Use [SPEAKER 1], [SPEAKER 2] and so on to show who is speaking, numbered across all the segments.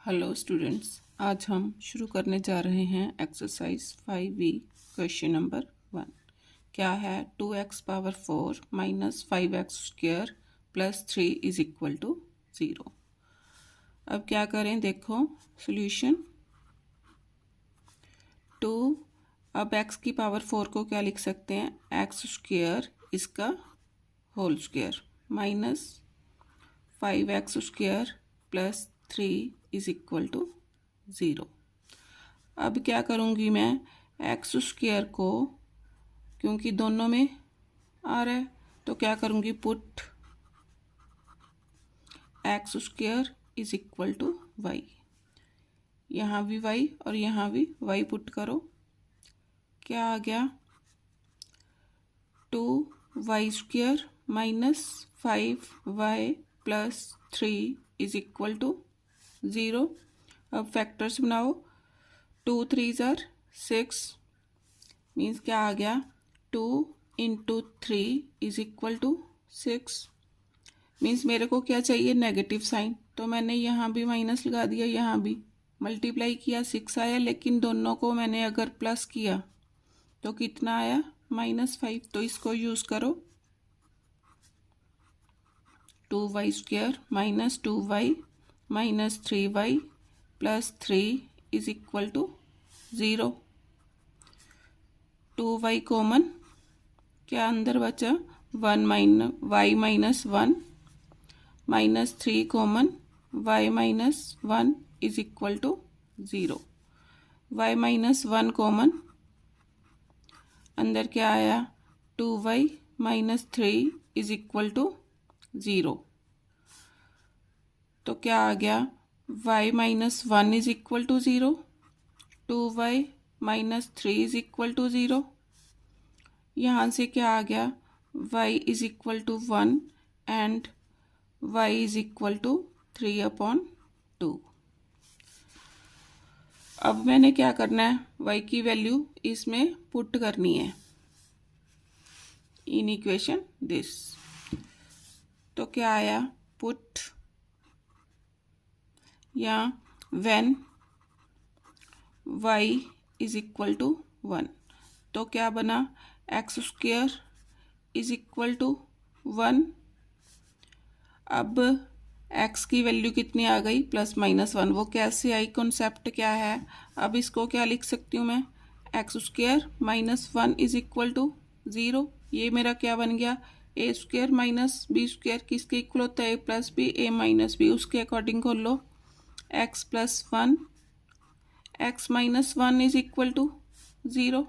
[SPEAKER 1] Hello students, आज हम शुरू करने जा रहे हैं एक्सरसाइज 5B क्वेश्चन नंबर 1। क्या है 2x power 4 minus 5x square plus 3 is equal to 0। अब क्या करें, देखो सॉल्यूशन। 2, अब x की पावर 4 को क्या लिख सकते हैं, x स्क्वायर इसका whole square minus 5x square plus 3 is equal to 0। अब क्या करूँगी मैं, एक्स स्क्वायर को, क्योंकि दोनों में आ रहा है, तो क्या करूँगी, put x square is equal to Y. यहाँ भी वाई और यहाँ भी वाई पुट करो, क्या आ गया, 2y square minus 5y plus 3 is equal to 0। अब फैक्टर्स बनाओ, 2 3 ज़ार 6 मीन्स क्या आ गया, 2 into 3 is equal to 6। Means मेरे को क्या चाहिए, नेगेटिव साइन, तो मैंने यहाँ भी माइनस लगा दिया, यहाँ भी मल्टीप्लाई किया 6 आया, लेकिन दोनों को मैंने अगर प्लस किया तो कितना आया, -5। तो इसको यूज़ करो, 2y square minus 2y minus 3y plus 3 is equal to 0। 2y common, क्या अंदर बचा, 1 y minus 1 minus 3 common, y minus 1 is equal to 0। y minus 1 common, अंदर क्या आया, 2y minus 3 is equal to 0। तो क्या आ गया, y minus 1 is equal to 0, 2y minus 3 is equal to 0। यहाँ से क्या आ गया, y is equal to 1 and y is equal to 3/2। अब मैंने क्या करना है, y की वैल्यू इसमें पुट करनी है इन इक्वेशन दिस। तो क्या आया, पुट या when y is equal to 1, तो क्या बना, X square is equal to 1। अब x की वैल्यू कितनी आ गई, +-1। वो कैसे आई, कॉन्सेप्ट क्या है, अब इसको क्या लिख सकती हूँ मैं, x square minus 1 is equal to 0। ये मेरा क्या बन गया, A square minus B square किसके इक्वल होता है, a plus B, a minus B, उसके अकॉर्डिंग कर लो, x plus 1 x minus 1 is equal to 0,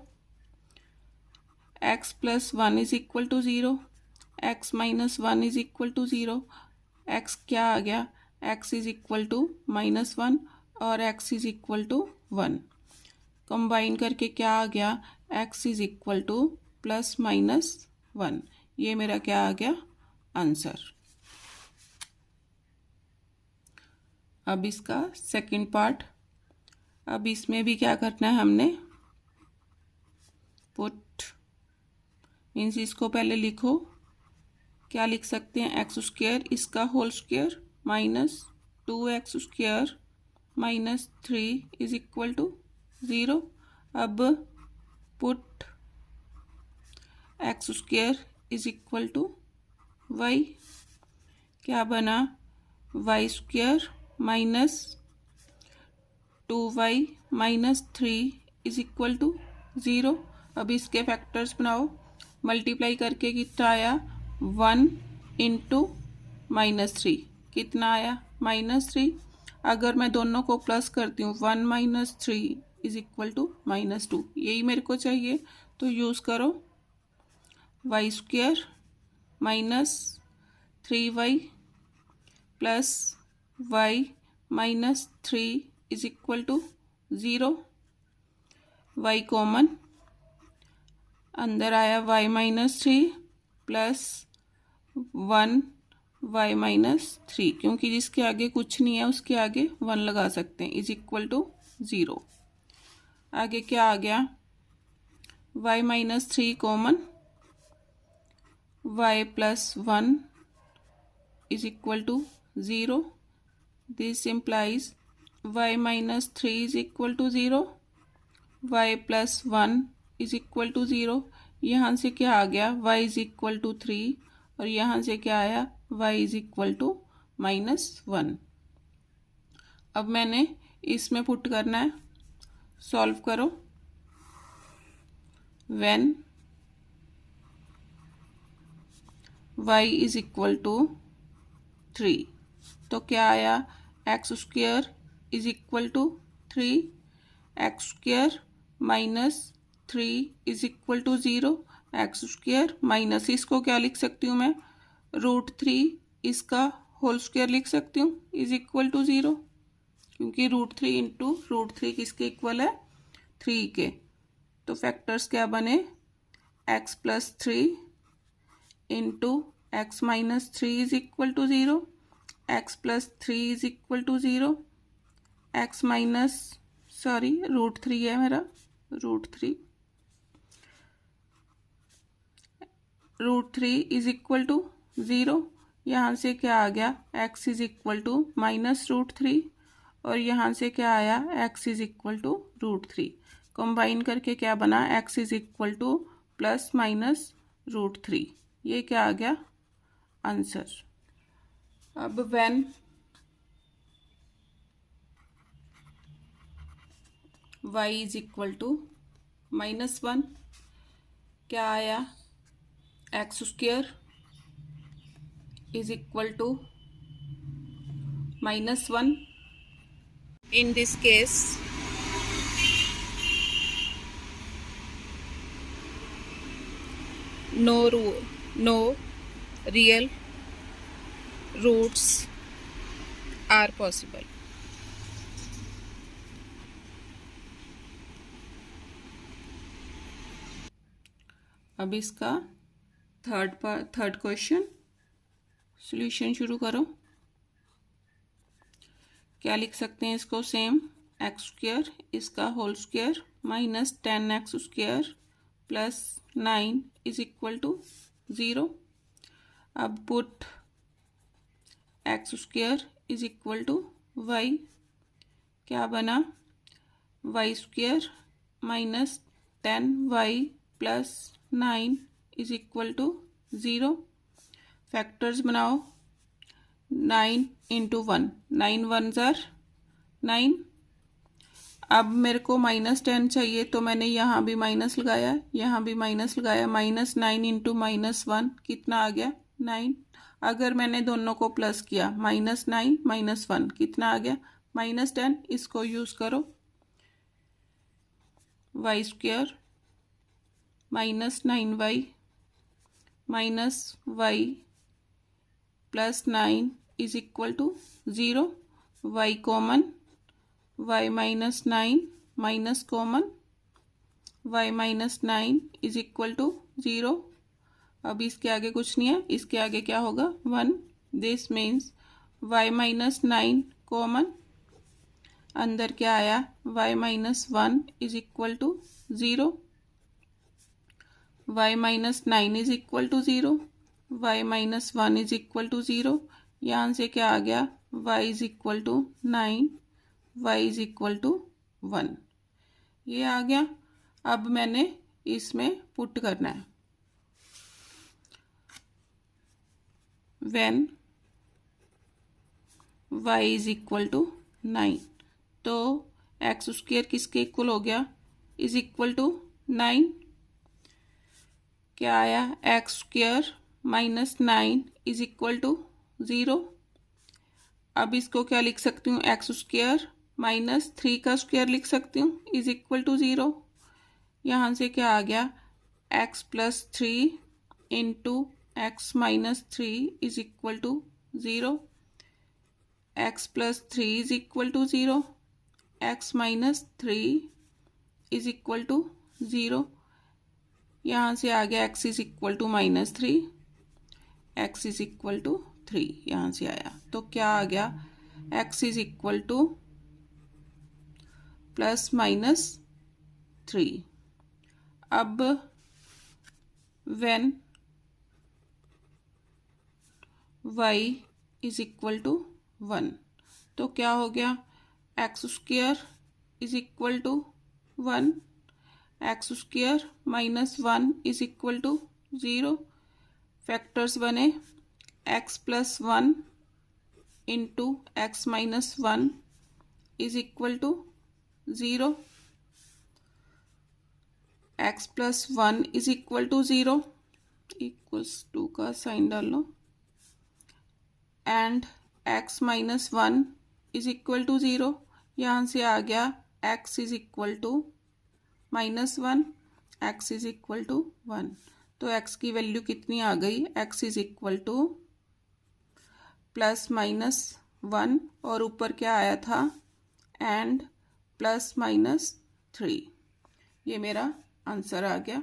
[SPEAKER 1] x plus 1 is equal to 0, x minus 1 is equal to 0। x क्या आ गया, x is equal to -1 और x is equal to 1, combine करके क्या आ गया, x इज इक्वल टू +-1। ये मेरा क्या आ गया, आंसर। अब इसका सेकंड पार्ट, अब इसमें भी क्या करना है हमने, पुट मीन्स इसको पहले लिखो, क्या लिख सकते हैं, एक्स स्क्वायर इसका whole square minus 2x square minus 3 is equal to 0। अब put x square is equal to y, क्या बना, y square minus 2y minus 3 is equal to 0। अब इसके फैक्टर्स बनाओ, मल्टीप्लाई करके कितना आया, 1 इंटू -3 कितना आया, -3। अगर मैं दोनों को प्लस करती हूँ, 1 माइनस 3 इज इक्वल टू -2, यही मेरे को चाहिए। तो यूज़ करो, y square minus 3y plus y minus 3 is equal to 0। y common, अंदर आया y minus 3 plus 1 y minus 3, क्योंकि जिसके आगे कुछ नहीं है उसके आगे 1 लगा सकते हैं, इज इक्वल टू 0। आगे क्या आ गया, y minus 3 common, y plus 1 is equal to 0। This implies y minus 3 is equal to 0, y plus 1 is equal to 0। यहाँ से क्या आ गया, y इज इक्वल टू 3, और यहाँ से क्या आया, y इज इक्वल टू -1। अब मैंने इसमें पुट करना है, सॉल्व करो। When y is equal to 3, तो क्या आया, x square is equal to 3, x square minus 3 is equal to 0, x square minus, इसको क्या लिख सकती हूँ मैं, √3, इसका होल स्क्वेयर लिख सकती हूँ, इज इक्वल टू 0, क्योंकि √3 इंटू √3 किसके इक्वल है, 3 के। तो फैक्टर्स क्या बने, x plus 3 into x minus 3 is equal to 0, x plus 3 is equal to 0, x minus √3 है मेरा, √3 इज इक्वल टू 0। यहाँ से क्या आ गया, x इज इक्वल टू -√3, और यहाँ से क्या आया, x is equal to √3। Combine करके क्या बना, x is equal to plus minus √3। ये क्या आ गया आंसर। अब when y is equal to -1, क्या आया, x square is equal to -1। In this case no real roots are possible। अब इसका थर्ड क्वेश्चन सॉल्यूशन शुरू करो। क्या लिख सकते हैं इसको, सेम, एक्स स्क्वेयर इसका whole square minus 10x square plus 9 is equal to 0। अब put x square is equal to y, क्या बना, y square minus 10y plus 9 is equal to 0। Factors बनाओ, 9 इंटू 1, 9 1 ज़ार 9। अब मेरे को -10 चाहिए, तो मैंने यहाँ भी माइनस लगाया, यहाँ भी माइनस लगाया, -9 इंटू -1 कितना आ गया, 9। अगर मैंने दोनों को प्लस किया, -9 -1 कितना आ गया, -10। इसको यूज़ करो, y square -9y minus y plus 9 is equal to 0। y common, y minus 9 minus common, y minus 9 is equal to 0। अब इसके आगे कुछ नहीं है, इसके आगे क्या होगा, 1। This means y minus 9 common, अंदर क्या आया, y minus 1 is equal to 0, y minus 9 is equal to 0, y minus 1 is equal to 0। यहाँ से क्या आ गया, y is equal to 9, y is equal to 1, ये आ गया। अब मैंने इसमें पुट करना है, when y is equal to 9, तो एक्स स्क्वेयर किसके इक्वल हो गया, इज इक्वल टू 9। क्या आया, x square minus 9 is equal to 0। अब इसको क्या लिख सकती हूँ, एक्स स्क्वेयर माइनस 3 का स्क्वेयर लिख सकती हूँ, इज इक्वल टू 0। यहाँ से क्या आ गया, x plus 3 into x minus 3 is equal to 0, x plus 3 is equal to 0, x minus 3 is equal to 0। यहाँ से आ गया x is equal to -3, x is equal to 3, यहाँ से आया। तो क्या आ गया, x इज इक्वल टू +-3। अब when y is equal to 1, तो क्या हो गया, x square is equal to 1, x square minus 1 is equal to 0। Factors बने x plus 1 into x minus 1 is equal to 0, x plus 1 is equal to 0, equals to का sign डाल लो, and x minus 1 is equal to 0। यहाँ से आ गया x is equal to minus 1, x is equal to 1। तो x की value कितनी आ गई, x is equal to plus minus 1 और ऊपर क्या आया था एंड प्लस माइनस 3। ये मेरा आंसर आ गया।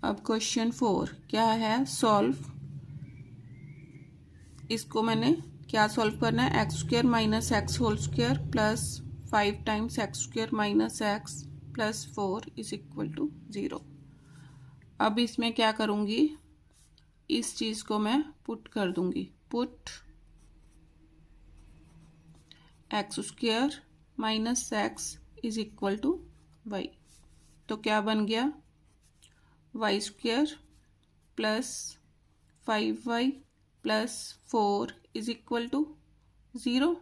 [SPEAKER 1] अब क्वेश्चन 4 क्या है, सॉल्व। इसको मैंने क्या सॉल्व करना है, x square minus x whole square plus 5 times x square minus x plus 4 is equal to 0। अब इसमें क्या करूँगी, इस चीज़ को मैं पुट कर दूंगी, put x square minus x is equal to y. तो क्या बन गया, y square plus 5y plus 4 is equal to 0।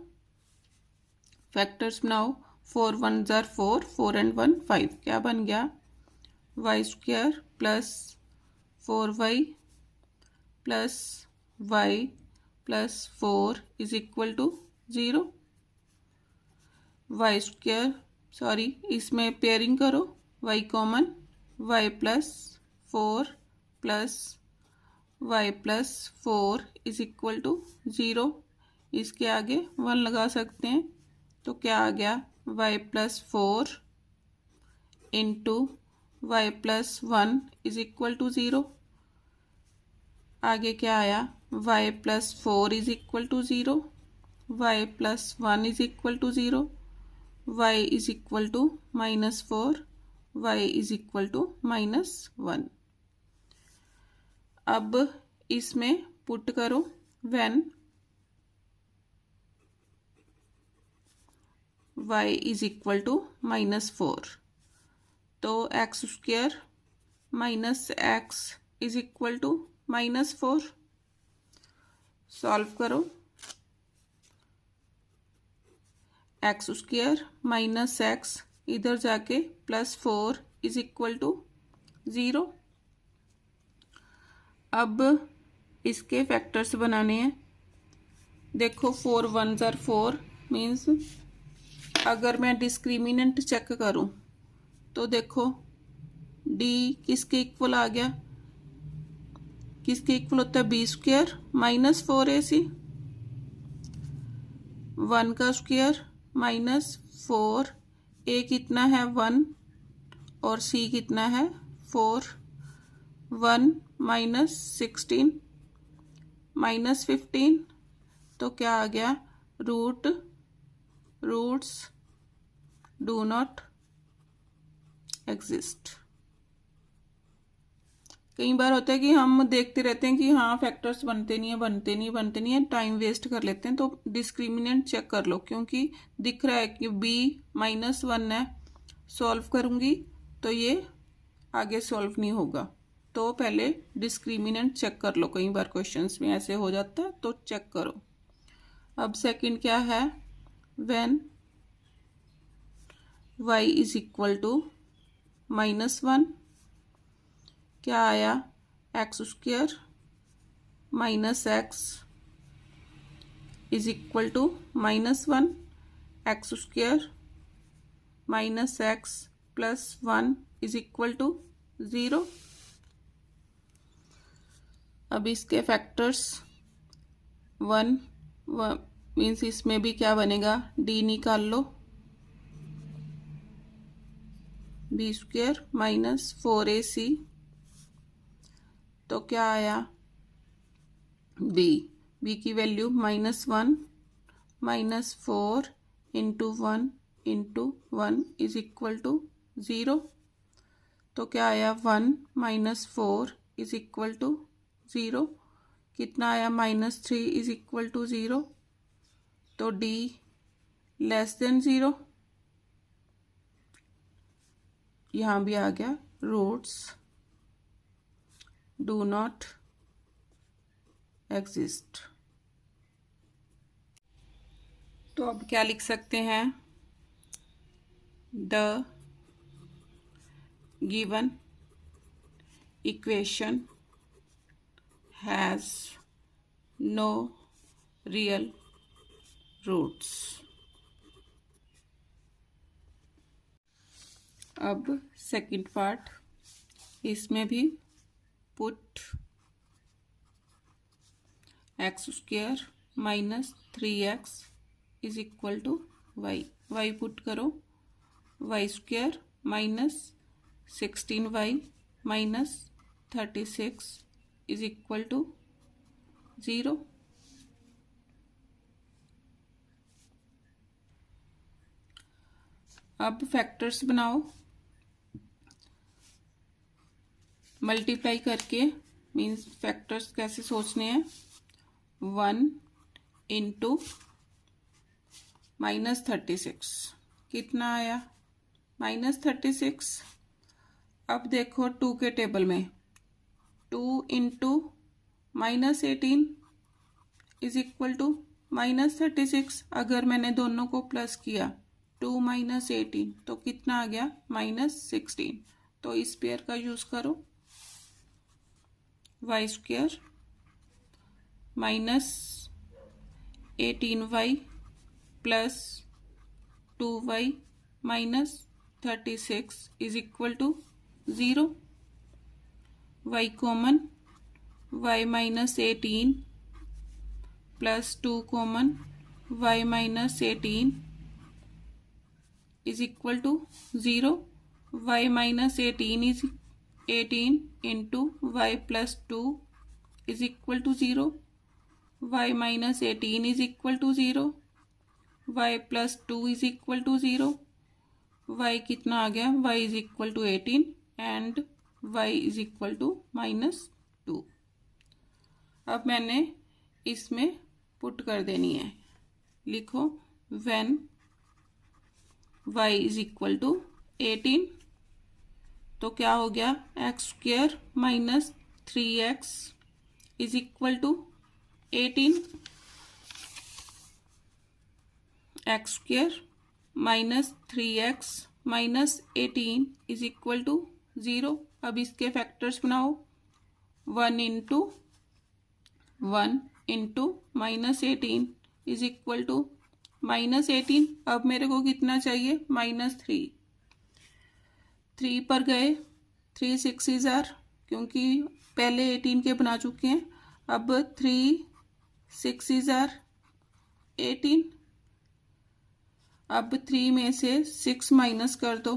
[SPEAKER 1] Factors बनाओ, 4 1 जार 4, 4 एंड 1 5। क्या बन गया, y square plus 4y plus y plus 4 is equal to 0। Y square, sorry इसमें pairing करो, y common, y plus 4 plus y plus 4 is equal to 0। इसके आगे 1 लगा सकते हैं, तो क्या आ गया, y plus 4 into y plus 1 is equal to 0। आगे क्या आया, y plus 4 is equal to 0, y plus 1 is equal to 0, y is equal to minus 4, y is equal to minus 1। अब इसमें पुट करो, when y is equal to minus 4, तो x square minus x is equal to minus 4। Solve करो, x square minus x इधर जाके plus 4 is equal to 0। अब इसके factors बनाने हैं। देखो 4 1 जार 4 मीन्स अगर मैं डिस्क्रिमिनेंट चेक करूं तो देखो डी किसके इक्वल आ गया, किसके इक्वल होता है, बी स्क्वायर माइनस 4ac, 1 का स्क्वायर माइनस 4, ए कितना है 1 और सी कितना है 4, 1 माइनस 16 माइनस 15, तो क्या आ गया, रूट्स डू नॉट एग्जिस्ट। कई बार होता है कि हम देखते रहते हैं कि हाँ फैक्टर्स बनते नहीं है, टाइम वेस्ट कर लेते हैं। तो डिस्क्रिमिनेंट चेक कर लो, क्योंकि दिख रहा है कि b माइनस 1 है, सॉल्व करूँगी तो ये आगे सॉल्व नहीं होगा। तो पहले डिस्क्रिमिनेंट चेक कर लो, कई बार क्वेश्चंस में ऐसे हो जाता है, तो चेक करो। अब सेकंड क्या है, when y is equal to minus 1, क्या आया, x square minus x is equal to minus 1, x square minus x plus 1 is equal to 0। अब इसके फैक्टर्स 1 मीन्स इसमें भी क्या बनेगा, डी निकाल लो, बी स्क्वायर माइनस 4ac, तो क्या आया, बी की value minus 1 minus 4 into 1 into 1 is equal to 0, तो क्या आया, 1 माइनस 4 इज इक्वल टू 0। कितना आया -3 इज इक्वल टू 0, तो D लेस देन 0। यहाँ भी आ गया रूट्स डू नॉट एग्जिस्ट। तो अब क्या लिख सकते हैं, the given equation has no real roots. अब सेकंड पार्ट, इसमें भी put x² minus 3x is equal to y. Y put करो, y² minus 16y minus 36 is equal to 0। अब फैक्टर्स बनाओ, मल्टीप्लाई करके, मीन्स फैक्टर्स कैसे सोचने हैं, 1 इंटू -36 कितना आया -36। अब देखो 2 के टेबल में 2 इंटू -18 इज इक्वल टू -36। अगर मैंने दोनों को प्लस किया 2 माइनस 18 तो कितना आ गया -16। तो इस पेयर का यूज करो, y² minus 18y plus 2y minus 36 is equal to 0। y common, y minus 18 plus 2 common, y minus 18 is equal to 0। y minus 18 is 18 into y plus 2 is equal to 0। y minus 18 is equal to 0, y plus 2 is equal to 0। y कितना आ गया, y is equal to 18 and y is equal to -2। अब मैंने इसमें put कर देनी है, लिखो when y is equal to 18, तो क्या हो गया, x² minus 3x is equal to 18। x² minus 3x minus 18 is equal to 0। अब इसके फैक्टर्स बनाओ, 1 इंटू -18 इज इक्वल टू -18। अब मेरे को कितना चाहिए, -3। 3 पर गए, 3 6 are, क्योंकि पहले 18 के बना चुके हैं। अब 3 6 are 18। अब 3 में से 6 माइनस कर दो,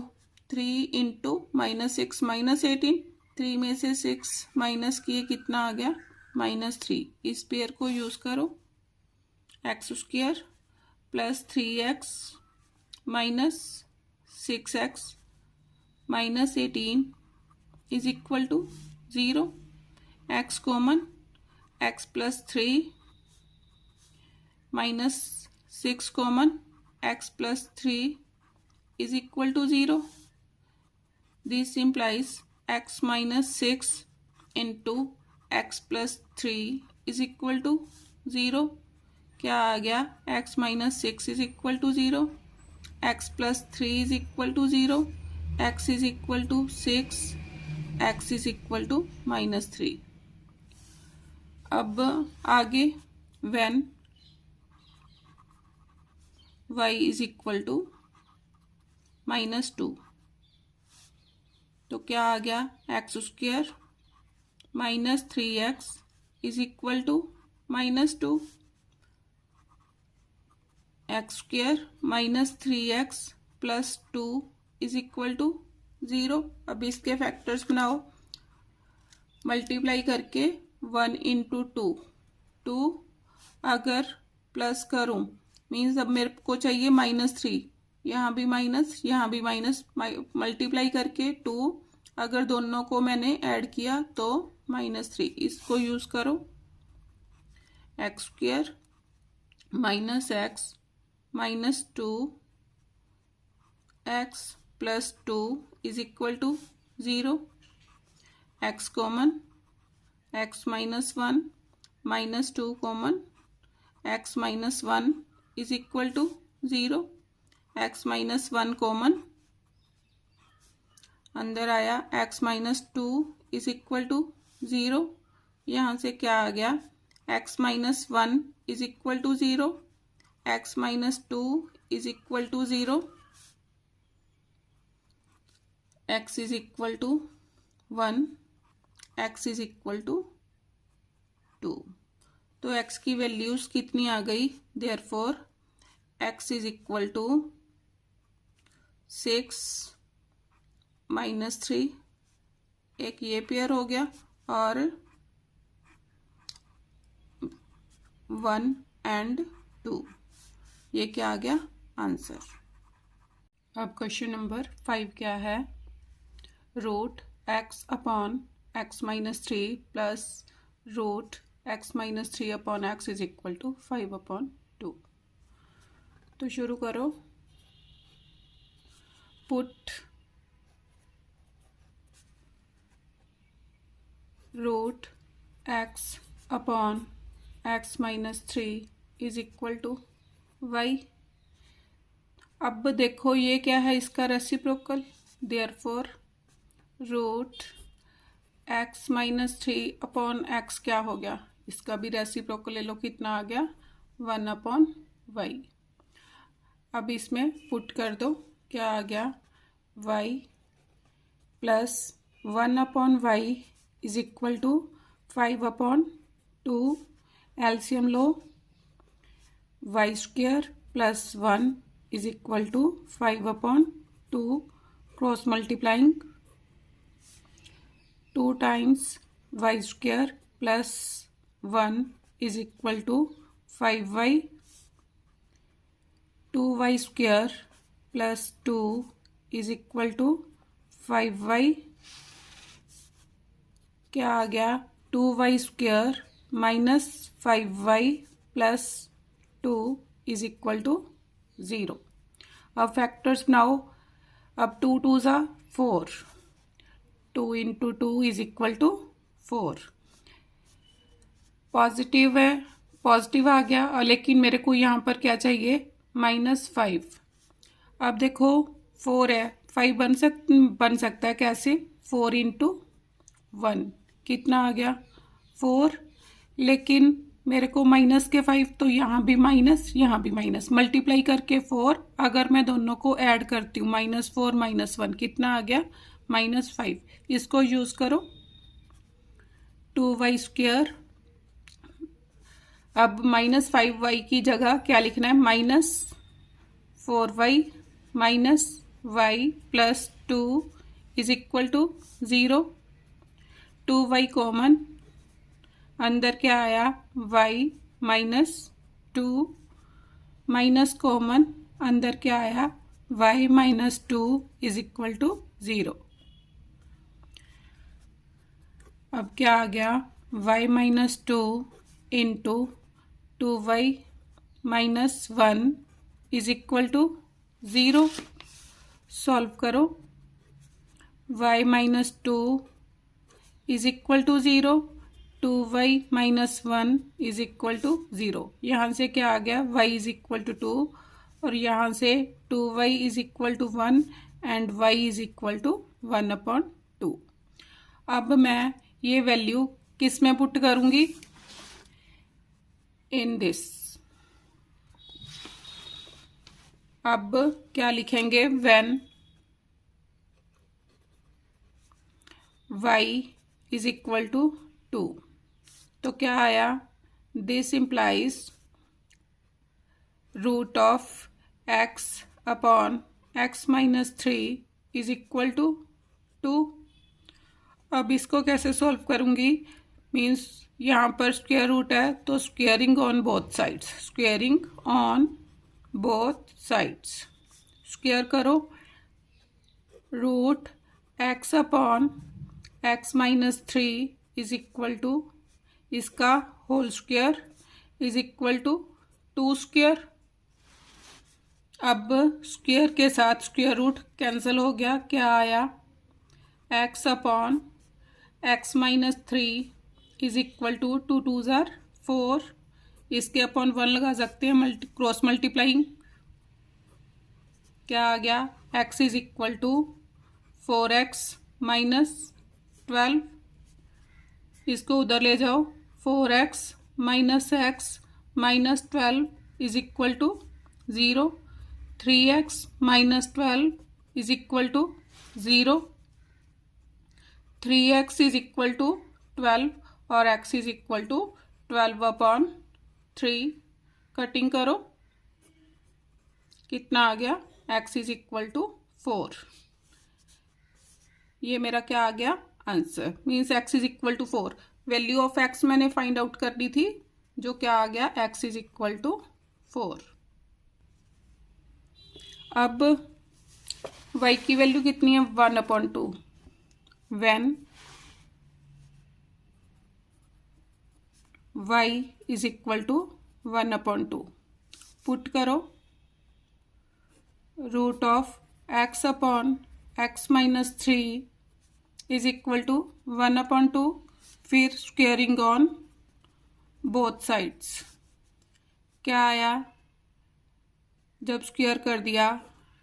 [SPEAKER 1] 3 इंटू -6 माइनस 18। 3 में से 6 माइनस किए, कितना आ गया -3। इस पेयर को यूज करो, x² plus 3x minus 6x minus 18 is equal to 0। x common, x plus 3 minus 6 common, x plus 3 is equal to 0. This implies x minus 6 into x plus 3 is equal to 0. क्या आ गया, x minus 6 is equal to 0, x plus 3 is equal to 0, x is equal to 6, x is equal to -3. अब आगे when y is equal to -2, तो क्या आ गया, x² minus 3x is equal to -2, x² minus 3x plus 2 is equal to 0. अब इसके factors बनाओ, multiply करके 1 इंटू 2 अगर प्लस करूं मीन्स अब मेरे को चाहिए -3, यहाँ भी माइनस यहाँ भी माइनस, मल्टीप्लाई करके 2 अगर दोनों को मैंने ऐड किया तो -3. इसको यूज करो, x square minus x minus 2x plus 2 is equal to 0। X common, x minus 1 minus 2 common, x minus 1 is equal to 0। X minus 1 common, अंदर आया x minus 2 is equal to 0। यहाँ से क्या आ गया, x minus 1 is equal to 0, x minus 2 is equal to 0, x is equal to 1, x is equal to 2। तो x की values कितनी आ गई, therefore x is equal to 6 minus 3, एक ये पेयर हो गया, और 1 एंड 2, ये क्या आ गया आंसर। अब क्वेश्चन नंबर 5 क्या है, root x upon x minus 3 plus root x minus 3 upon x is equal to 5 upon 2। तो शुरू करो, put root x upon x minus 3 is equal to y. अब देखो ये क्या है, इसका reciprocal, therefore root x minus 3 upon x क्या हो गया, इसका भी रेसिप्रोकल ले लो, कितना आ गया 1 अपॉन वाई। अब इसमें पुट कर दो, क्या आ गया y plus 1 upon y is equal to 5 upon 2, LCM लो, y square plus 1 is equal to 5 upon 2, cross multiplying 2 times y square plus 1 is equal to 5y, 2y square plus 2 is equal to 5y, क्या आ गया 2y square minus 5y plus 2 is equal to 0। अब factors बनाओ, अब 2 2 ज़ा 4, 2 into 2 is equal to 4। Positive है, positive आ गया, और लेकिन मेरे को यहाँ पर क्या चाहिए -5। अब देखो 4 है, 5 बन सकता है कैसे, 4 इंटू 1 कितना आ गया 4, लेकिन मेरे को माइनस के 5, तो यहाँ भी माइनस यहाँ भी माइनस, मल्टीप्लाई करके 4, अगर मैं दोनों को ऐड करती हूँ -4 -1 कितना आ गया -5। इसको यूज करो, 2y स्क्वायर, अब -5y की जगह क्या लिखना है -4y minus y plus 2 is equal to 0। 2y common, अंदर क्या आया y माइनस 2, माइनस कॉमन, अंदर क्या आया y minus 2 is equal to 0। अब क्या आ गया y minus 2 into 2y minus 1 is equal to 0। Solve करो, y minus 2 is equal to 0, 2y minus 1 is equal to 0। यहाँ से क्या आ गया y इज इक्वल टू 2, और यहाँ से 2y is equal to 1 and y is equal to 1 upon 2। अब मैं ये वैल्यू किस में पुट करूँगी, इन दिस। अब क्या लिखेंगे, when y is equal to 2, तो क्या आया, this implies root of x upon x minus 3 is equal to 2। अब इसको कैसे सॉल्व करूँगी, मीन्स यहाँ पर स्क्वायर रूट है, तो squaring on both sides, squaring on both sides, square करो, root x upon x minus 3 is equal to इसका whole square, is equal to 2 square. अब स्क्वायर के साथ स्क्वायर रूट कैंसिल हो गया, क्या आया, x upon x minus 3 is equal to 2 2 ज़ार 4। इसके अपॉन 1 लगा सकते हैं, क्रॉस मल्टीप्लाइंग, क्या आ गया, x is equal to 4x minus 12। इसको उधर ले जाओ, 4x minus x minus 12 is equal to 0। 3x minus 12 is equal to 0। 3x is equal to 12 और x is equal to 12 upon 3। Cutting करो, कितना आ गया, x इज इक्वल टू 4। ये मेरा क्या आ गया answer, means x is equal to 4। Value of x मैंने फाइंड आउट कर दी थी, जो क्या आ गया, x इज इक्वल टू 4। अब y की वैल्यू कितनी है, 1/2। When y is equal to 1/2, put करो, root of x upon x minus 3 is equal to 1/2, फिर स्क्वेयरिंग ऑन बोथ साइड्स, क्या आया, जब स्क्वेयर कर दिया,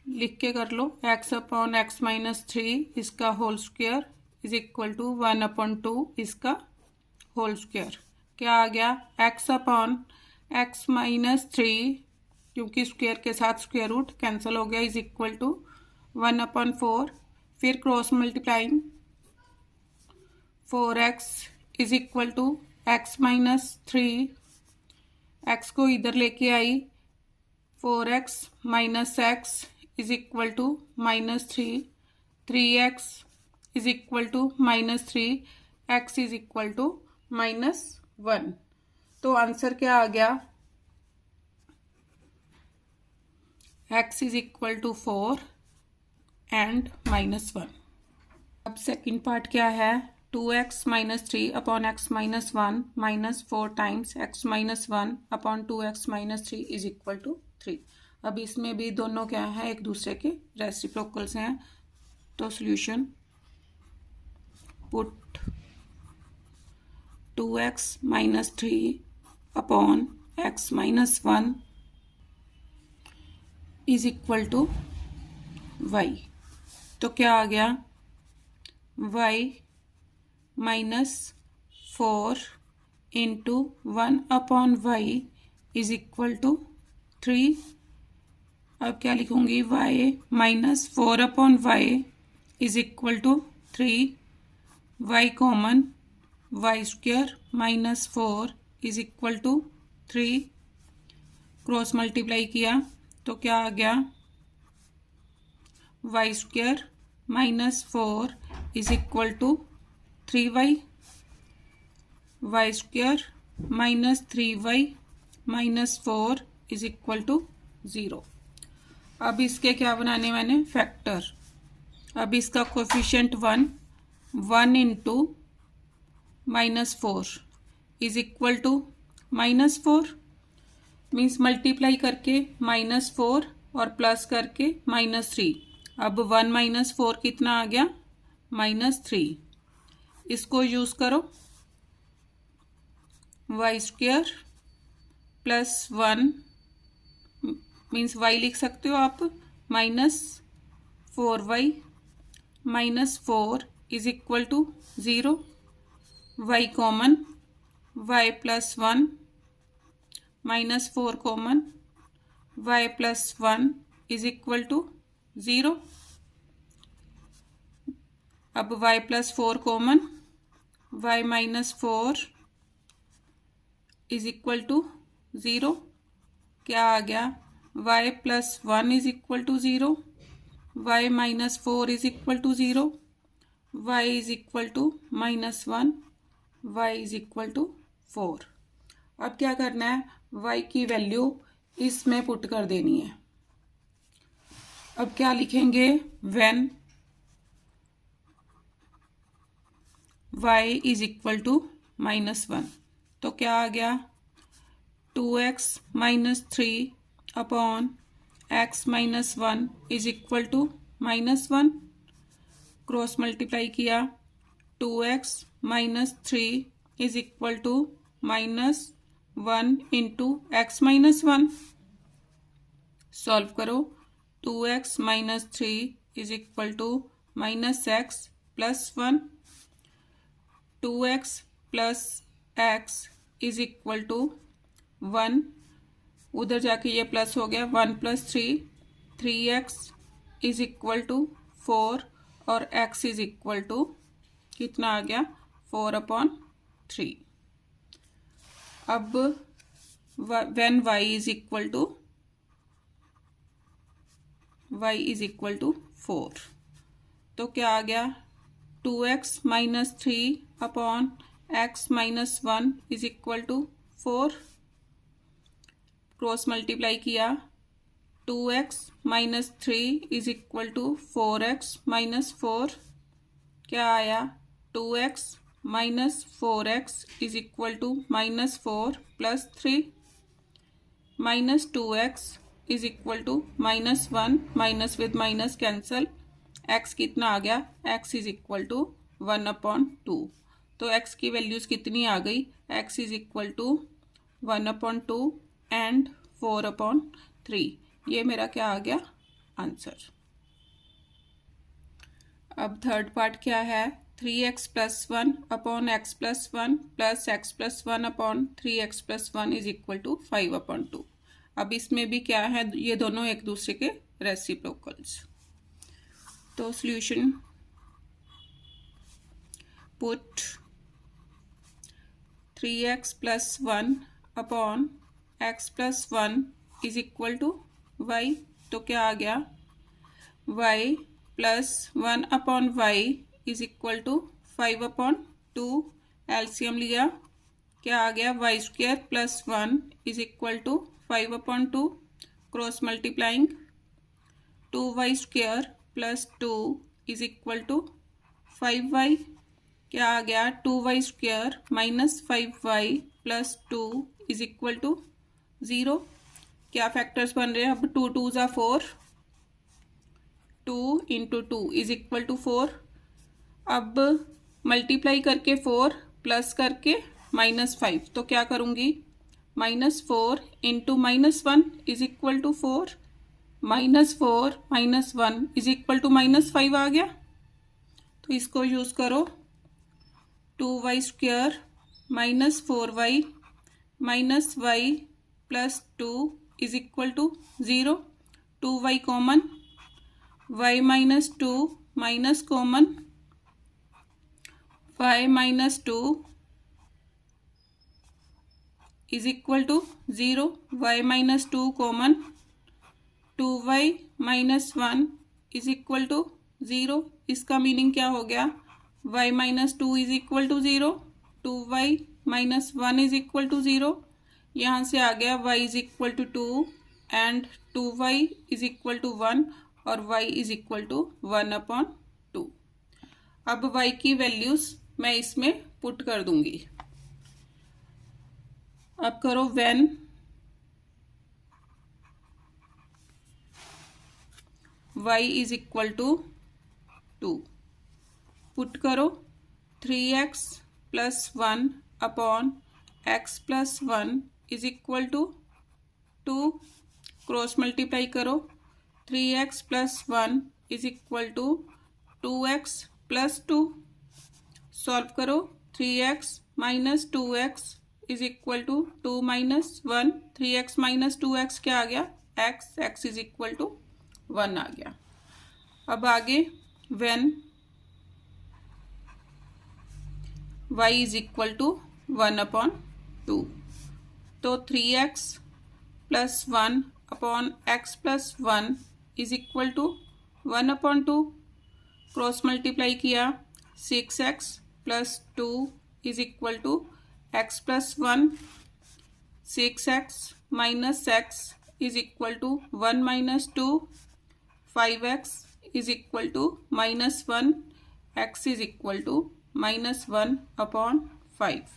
[SPEAKER 1] लिख के कर लो, x अपॉन x माइनस 3 इसका whole square is equal to 1/2 इसका होल स्क्वेयर, क्या आ गया, x अपॉन x माइनस 3, क्योंकि स्क्वेयर के साथ स्क्वेयर रूट कैंसिल हो गया, इज इक्वल टू 1/4, फिर cross multiplying, 4x is equal to x minus 3, x को इधर लेके आई, 4x minus x is equal to minus 3, 3x is equal to minus 3, x is equal to minus 1। तो answer क्या आ गया, x is equal to 4 and minus 1। अब second part क्या है, 2x minus 3 upon x minus 1 minus 4 times x minus 1 upon 2x minus 3 is equal to 3। अब इसमें भी दोनों क्या है, एक दूसरे के रेसिप्रोकल्स हैं, तो solution, put 2x minus 3 upon x minus 1 is equal to y। तो क्या आ गया, y minus 4 into 1 upon y is equal to 3। अब क्या लिखूंगी, y minus 4 upon y is equal to 3, y common, y square minus 4 is equal to 3, cross multiply किया तो क्या आ गया, y square minus 4 is equal to 3y, y square minus 3y minus 4 is equal to 0। अब इसके क्या बनाने मैंने, फैक्टर। अब इसका coefficient 1 into minus 4 is equal to minus 4, means multiply करके माइनस 4 और प्लस करके माइनस 3। अब 1 माइनस 4 कितना आ गया, माइनस 3। इसको यूज करो, y square plus 1 means y लिख सकते हो आप, minus 4y minus 4 is equal to 0, y common, y plus 1 minus 4 common, y plus 1 is equal to 0। अब y plus 4 common, y minus 4 is equal to 0, क्या आ गया, y plus 1 is equal to 0, y minus 4 is equal to 0, y is equal to minus 1, y is equal to 4। अब क्या करना है, y की value इसमें पुट कर देनी है। अब क्या लिखेंगे, when y is equal to minus 1, तो क्या आ गया, 2x minus 3 upon x minus 1 is equal to -1। Cross multiply किया 2x minus 3 is equal to -1 into x minus 1। Solve करो 2x minus 3 is equal to -x plus 1। 2x plus x is equal to 1। उधर जाके ये plus हो गया 1 plus 3x is equal to 4 और x is equal to कितना आ गया 4/3। अब when y is equal to 4 तो क्या आ गया 2x minus 3 upon x minus 1 is equal to 4। Cross multiply किया 2x minus 3 is equal to 4x minus 4। क्या आया 2x minus 4x is equal to -4 plus 3 minus 2x is equal to -1 minus with minus cancel. x कितना आ गया x is equal to 1/2। तो x की values कितनी आ गई x is equal to 1/2 and 4/3। ये मेरा क्या आ गया आंसर। अब थर्ड पार्ट क्या है 3x plus 1 upon x plus 1 plus x plus 1 upon 3x plus 1 is equal to 5/2। अब इसमें भी क्या है ये दोनों एक दूसरे के रेसिप्रोकल्स। तो solution put 3x plus 1 upon x plus 1 is equal to y। तो क्या आ गया y plus 1 upon y is equal to 5/2। LCM लिया क्या आ गया y square plus 1 is equal to 5/2। Cross multiplying 2y square plus 2 is equal to 5y। क्या आ गया 2y square minus 5y plus 2 is equal to 0। क्या factors बन रहे हैं अब 2 2 ज़ा 4। 2 इंटू 2 इज इक्वल टू 4। अब मल्टीप्लाई करके 4 प्लस करके -5 तो क्या करूँगी -4 into -1 is equal to 4। -4 -1 is equal to -5 आ गया। तो इसको यूज़ करो 2y square minus 4y minus y plus 2 is equal to 0। 2y common y minus 2 minus common y minus 2 is equal to 0। y minus 2 common 2y minus 1 is equal to 0। इसका meaning क्या हो गया y minus 2 is equal to 0। 2y minus 1 is equal to 0। यहाँ से आ गया y is equal to 2 and 2y is equal to 1 और y is equal to 1/2। अब y की वैल्यूज मैं इसमें पुट कर दूंगी। अब करो when y is equal to 2 put करो 3x plus 1 upon x plus 1 is equal to 2। Cross multiply करो 3x plus 1 is equal to 2x plus 2। Solve करो 3x minus 2x is equal to 2 minus 1। 3x minus 2x क्या आ गया x is equal to 1 आ गया। अब आगे when y is equal to 1/2 तो 3x plus 1 upon x plus 1 is equal to 1/2। Cross multiply किया 6x plus 2 is equal to x plus 1। 6x minus x is equal to 1 minus 2। 5x is equal to -1। x is equal to -1/5।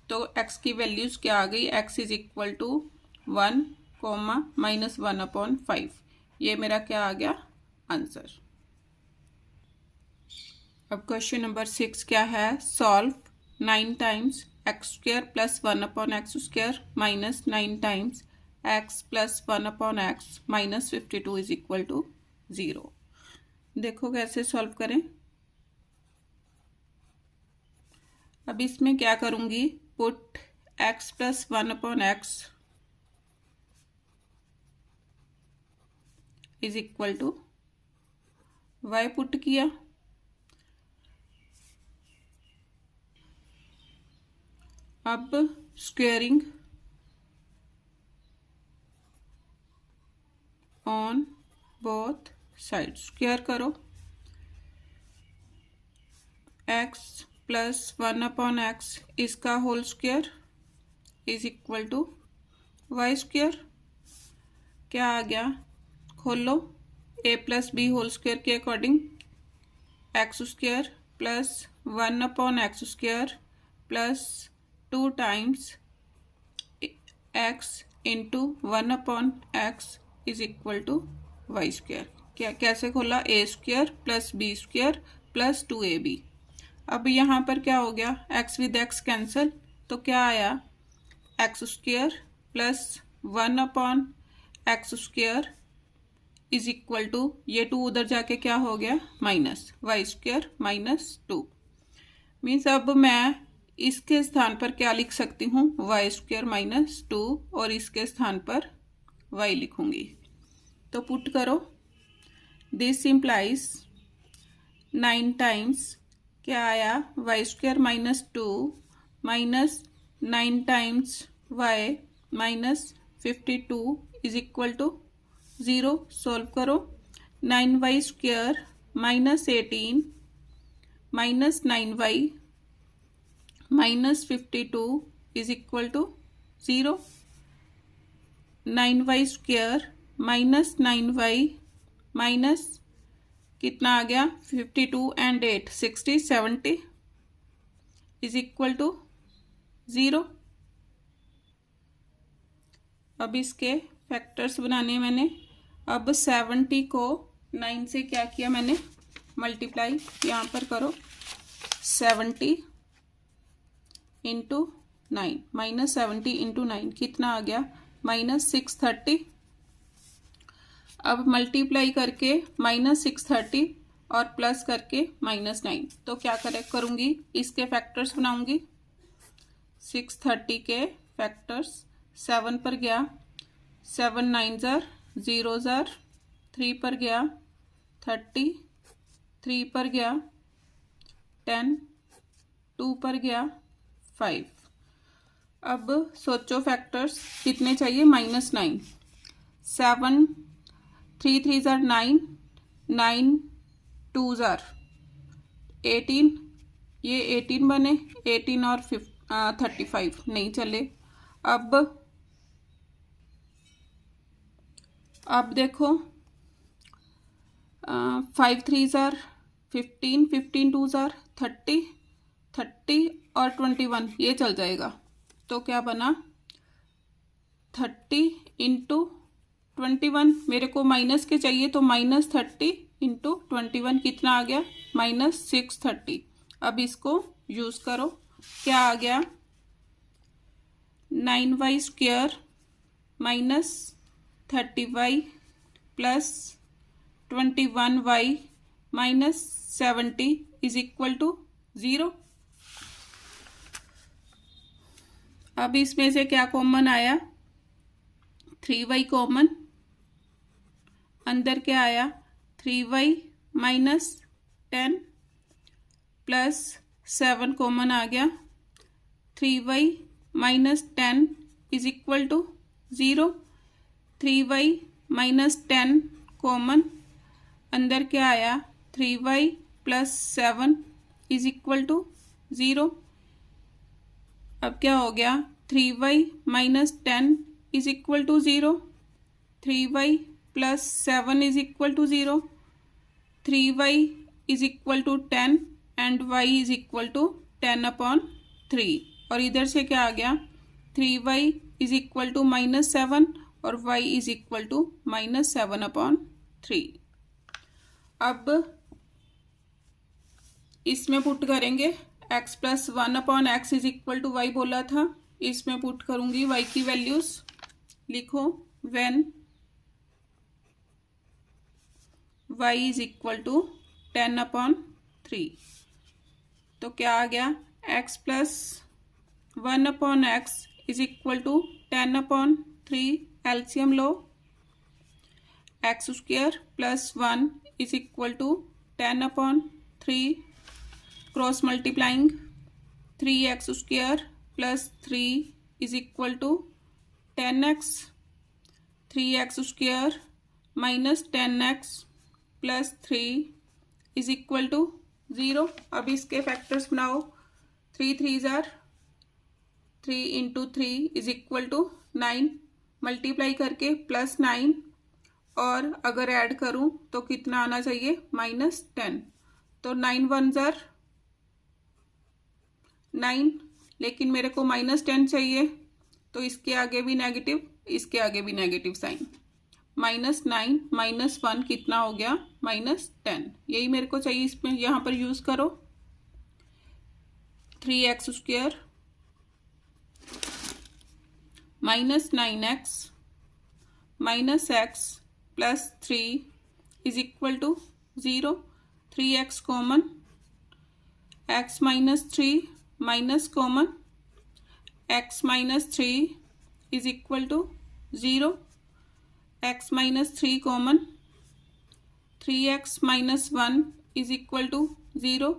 [SPEAKER 1] तो x की values क्या आ गई, x is equal to 1, -1/5। ये मेरा क्या आ गया आंसर। अब क्वेश्चन नंबर 6 क्या है, solve 9 times x² + 1/x² -9 times x + 1/x -52 is equal to 0। देखो कैसे सॉल्व करें। अब इसमें क्या करूंगी, put x + 1/x is equal to y put किया, अब squaring on both side, square करो x + 1/x इसका whole square is equal to y²। क्या आ गया, खोलो, a + b होल स्क्वेयर के according x² + 1/x² + 2 times x into 1/x is equal to y²। क्या कैसे खोला, a² + b² + 2ab। अब यहाँ पर क्या हो गया, x विद x कैंसिल, तो क्या आया, x² + 1/x² is equal to, ये 2 उधर जाके क्या हो गया माइनस, y² - 2। मीन्स अब मैं इसके स्थान पर क्या लिख सकती हूँ, y² - 2 और इसके स्थान पर y लिखूंगी। तो पुट करो, दिस इम्प्लाइज 9 टाइम्स क्या आया, y² - 2 -9 times y -52 is equal to 0। Solve करो, 9y² - 18 -9y -52 is equal to 0। 9y² - 9y minus कितना आ गया, 52 and 8 60 70 इज इक्वल टू 0। अब इसके फैक्टर्स बनाने मैंने, अब 70 को 9 से क्या किया मैंने, मल्टीप्लाई, यहाँ पर करो 70 इंटू 9 -70 इंटू 9 कितना आ गया, -630। अब मल्टीप्लाई करके -630 और प्लस करके -9, तो क्या करूंगी, इसके फैक्टर्स बनाऊंगी। 630 के फैक्टर्स 7 पर गया, 7 9 ज़र 0 ज़र, 3 पर गया 30, 3 पर गया 10, 2 पर गया 5। अब सोचो फैक्टर्स कितने चाहिए, -9, 7 3 3 ज़र 9, 9 2 ज़र 18, ये 18 बने, 18 और 35 नहीं चले। अब देखो 5 3 ज़र 15, 15 2 ज़र 30, 30 और 21 ये चल जाएगा। तो क्या बना, 30 इंटू 21, मेरे को माइनस के चाहिए तो -30 इंटू 21 कितना आ गया, -630। अब इसको यूज करो, क्या आ गया, 9y² - 30y + 21y - 70 is equal to 0। अब इसमें से क्या कॉमन आया, 3y कॉमन, अंदर क्या आया, 3y - 10 प्लस 7 कॉमन आ गया, 3y - 10 is equal to 0। 3y - 10 common, अंदर क्या आया, 3y + 7 इज इक्वल टू 0। अब क्या हो गया, 3y - 10 is equal to 0, 3y + 7 is equal to 0, 3y is equal to 10 and y is equal to 10/3। और इधर से क्या आ गया 3y इज इक्वल टू -7 और y इज इक्वल टू -7/3। अब इसमें पुट करेंगे x plus 1/x is equal to y बोला था, इसमें पुट करूंगी y की वैल्यूज। लिखो when y is equal to 10/3, तो क्या आ गया x plus 1/x is equal to 10/3। LCM लो, x² plus 1 is equal to 10/3, cross multiplying 3x² plus 3 is equal to 10x, 3x² minus 10x plus 3 is equal to 0। अब इसके factors बनाओ, 3 3 जार 3 into 3 is equal to 9, multiply करके plus 9, और अगर add करूं तो कितना आना चाहिए -10, तो 9 1 जार 9, लेकिन मेरे को -10 चाहिए, तो इसके आगे भी नेगेटिव, इसके आगे भी नेगेटिव साइन, -9 -1 कितना हो गया -10, यही मेरे को चाहिए। इसमें यहाँ पर यूज करो 3x² minus 9x minus x plus 3 is equal to 0, 3x common, x minus 3 minus common, x minus 3 is equal to 0, x minus 3 common, 3x minus 1 is equal to 0,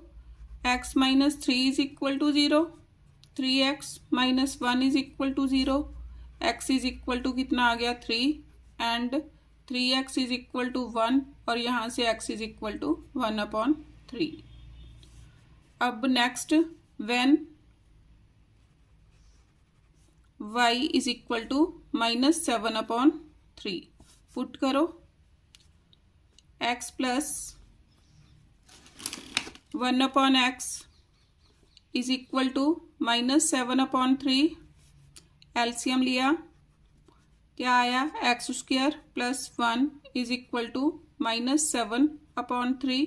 [SPEAKER 1] x minus 3 is equal to 0, 3x minus 1 is equal to 0, x is equal to कितना आ गया 3 and 3x is equal to 1, और यहाँ से x is equal to 1/3। अब next when y is equal to -7/3, put करो x plus 1/x is equal to -7/3, LCM लिया, क्या आया x² plus 1 is equal to -7/3,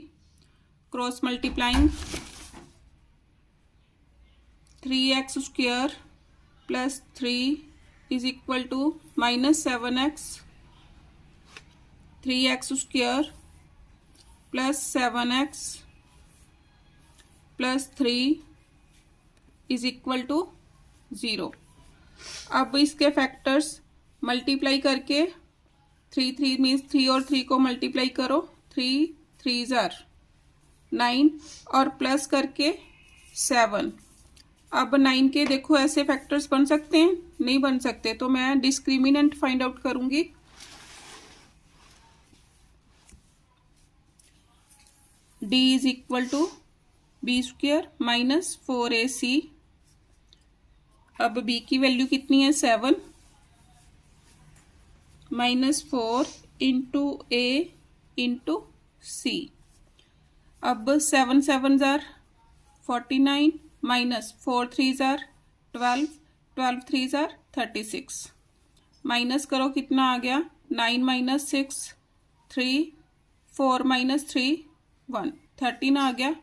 [SPEAKER 1] cross multiplying 3x² plus 3 is equal to -7x, 3x² plus 7x plus 3 is equal to 0। अब इसके factors multiply करके 3 3 means 3 और 3 को multiply करो, 3 3 जार 9 और प्लस करके 7। अब 9 के देखो ऐसे फैक्टर्स बन सकते हैं, नहीं बन सकते, तो मैं डिस्क्रिमिनेंट फाइंड आउट करूंगी। d is equal to b² minus 4ac, अब b की वैल्यू कितनी है 7, -4 इंटू a इंटू c, अब 7 7 jar 49 minus 4 3 jar 12, 12 3 jar 36, minus करो कितना आ गया 9 माइनस 6 3, 4 माइनस 3 1, 13 आ गया।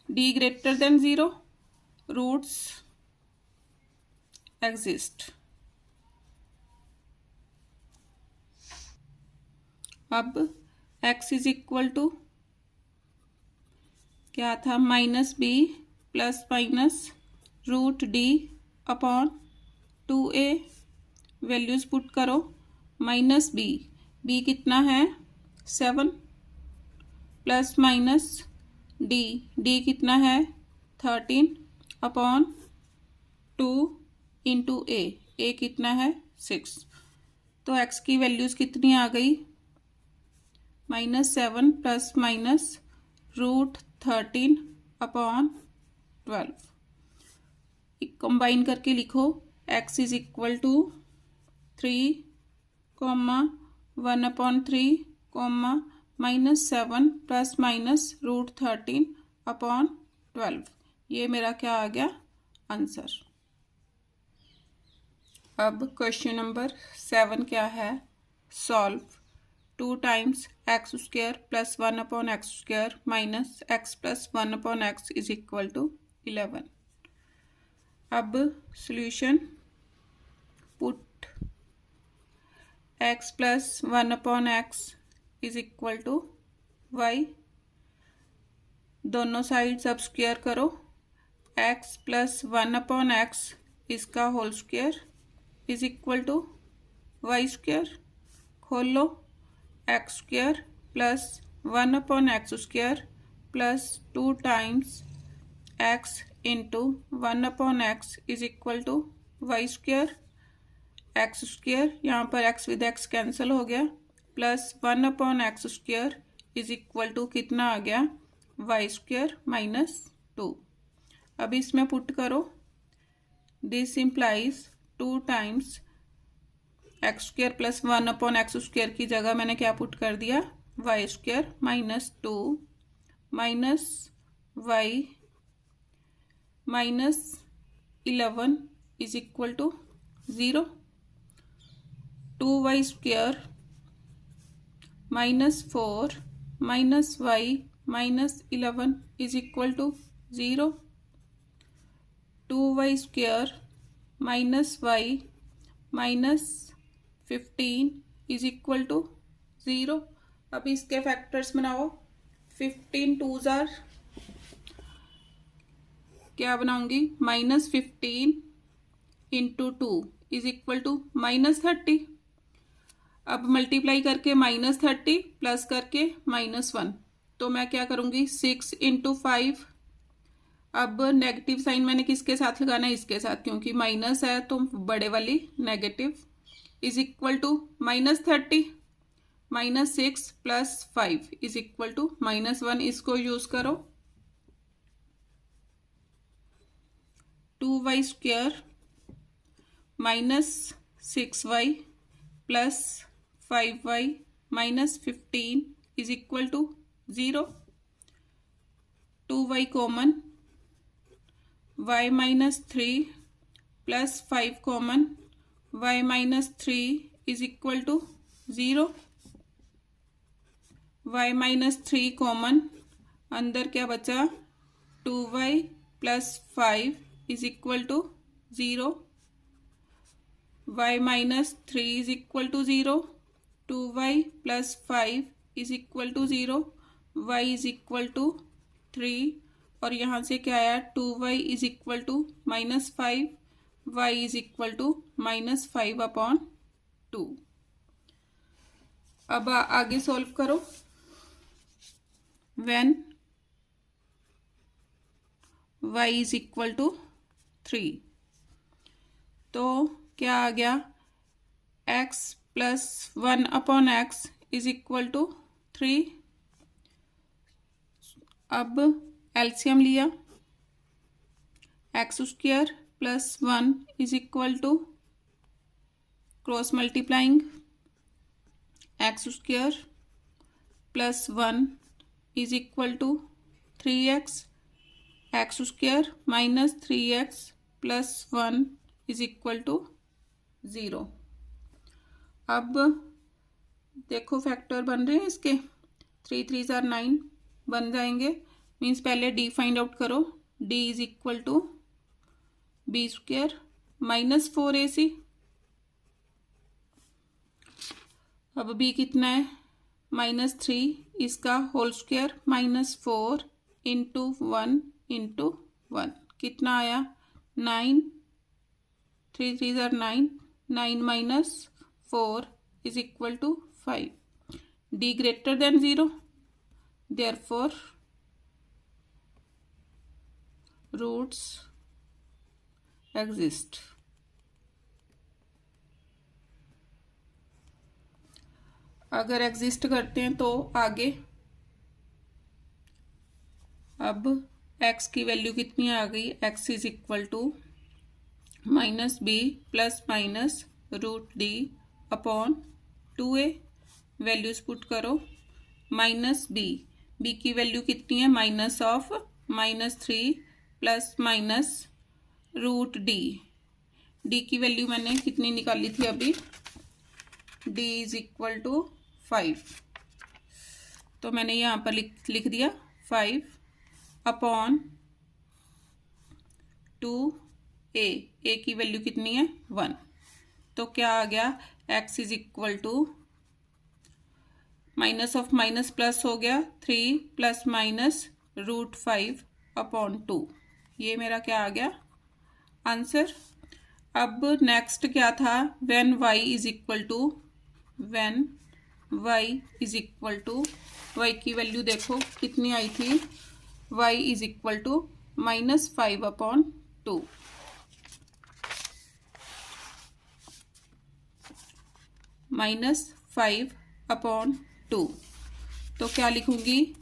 [SPEAKER 1] d greater than 0, roots exist. अब x इज इक्वल टू क्या था -b plus minus √d/2a, values put करो, -b कितना है 7 प्लस माइनस d कितना है 13/2 इंटू a कितना है 6, तो x की वैल्यूज कितनी आ गई -7 प्लस माइनस √13/12। कंबाइन करके लिखो x is equal to 3, 1/3, -7 plus minus √13/12। ये मेरा क्या आ गया आंसर। अब क्वेश्चन नंबर 7 क्या है, solve 2 times x square plus 1 upon x square minus x plus 1 upon x is equal to 11। अब solution, put x plus 1 upon x is equal to y, दोनों साइड सब स्क्वायर करो, x plus 1 upon x इसका whole square is equal to y square, खोल लो, x square plus 1 upon x square plus 2 times x into 1 upon x is equal to y square, x square यहाँ पर x with x cancel हो गया, plus 1 upon x square is equal to कितना आ गया, y square minus 2। अब इसमें put करो, this implies 2 times x square plus 1 upon x square की जगह मैंने क्या पुट कर दिया, y square minus 2 minus y minus 11 is equal to 0, 2y square minus 4 minus y minus 11 is equal to 0, 2y square minus y minus 15 is equal to 0। अब इसके factors बनाओ, 15 to जार क्या बनाऊंगी, minus 15 into 2 is equal to minus 30। अब multiply करके minus 30 plus करके minus 1, तो मैं क्या करूंगी 6 इंटू 5। अब नेगेटिव साइन मैंने किसके साथ लगाना है, इसके साथ, क्योंकि माइनस है तो बड़े वाली negative, is equal to minus 30 minus 6 plus 5 is equal to minus 1। इसको यूज करो, 2y square minus 6y plus 5y minus 15 is equal to 0, 2y common, y minus 3 plus 5 common, y minus 3 is equal to 0, y minus 3 common, अंदर क्या बचा 2y plus 5 is equal to 0, y minus 3 is equal to 0, 2y plus 5 is equal to 0, y is equal to 3, और यहाँ से क्या आया 2y is equal to minus 5, y is equal to minus 5 upon 2। अब आगे सॉल्व करो, when y is equal to 3, तो क्या आ गया, x plus 1 upon x is equal to 3। अब एलसीएम लिया, x square plus 1 is equal to cross multiplying x square plus 1 is equal to 3x, x square minus 3x plus 1 is equal to 0। अब देखो factor बन रहे हैं इसके, 3 3 जार 9 बन जाएंगे, मीन्स पहले d फाइंड आउट करो, d is equal to b square minus 4ac। अब b कितना है, माइनस 3, इसका whole square minus 4 into 1 into 1 कितना आया 9, 3 3 जार 9, 9 minus 4 is equal to 5, d greater than 0, therefore roots exist. अगर एग्जिस्ट करते हैं तो आगे, अब x की वैल्यू कितनी आ गई, x is equal to minus B plus minus root D upon 2a, values put करो, माइनस बी की वैल्यू कितनी है, minus of minus 3 plus minus root d, d की वैल्यू मैंने कितनी निकाली थी अभी, डी इज इक्वल टू 5, तो मैंने यहाँ पर लिख दिया 5 अपॉन 2a, ए की वैल्यू कितनी है 1, तो क्या आ गया x is equal to minus of minus plus हो गया 3 प्लस माइनस √5 अपॉन 2, ये मेरा क्या आ गया आंसर। अब नेक्स्ट क्या था, when y is equal to, when y is equal to, y की वैल्यू देखो कितनी आई थी, y is equal to -5 upon 2, -5 upon 2, तो क्या लिखूंगी,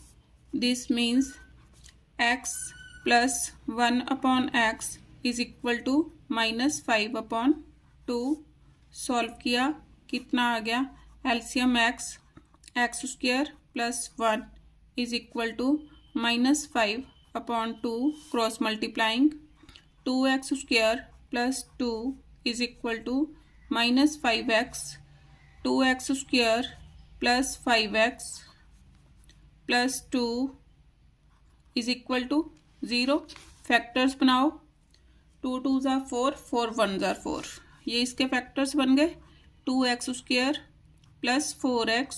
[SPEAKER 1] this means x plus 1 upon x is equal to -5 upon 2, solve किया कितना आ गया, LCM x square plus 1 is equal to -5 upon 2, cross multiplying 2x square plus 2 is equal to -5x, 2x square plus 5x plus 2 is equal to 0। Factors बनाओ, 2 2 ज़ा 4, 4 1 ज़ा 4, ये इसके factors बन गए, 2x square plus 4x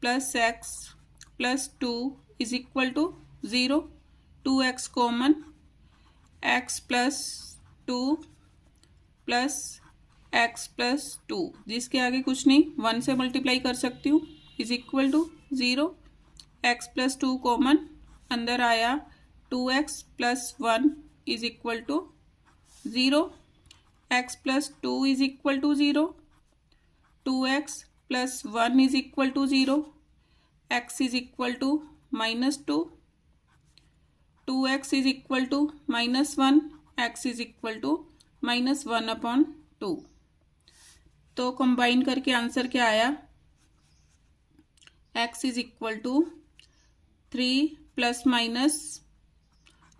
[SPEAKER 1] plus x plus 2 is equal to 0, 2x common, x plus 2 plus x plus 2, जिसके आगे कुछ नहीं 1 से मल्टीप्लाई कर सकती हूँ, is equal to 0, x plus 2 common, अंदर आया 2x plus 1 is equal to 0, x plus 2 is equal to 0, 2x plus 1 is equal to 0, x is equal to -2, 2x is equal to -1, x is equal to -1 upon 2, तो combine करके answer क्या आया, x is equal to 3 plus minus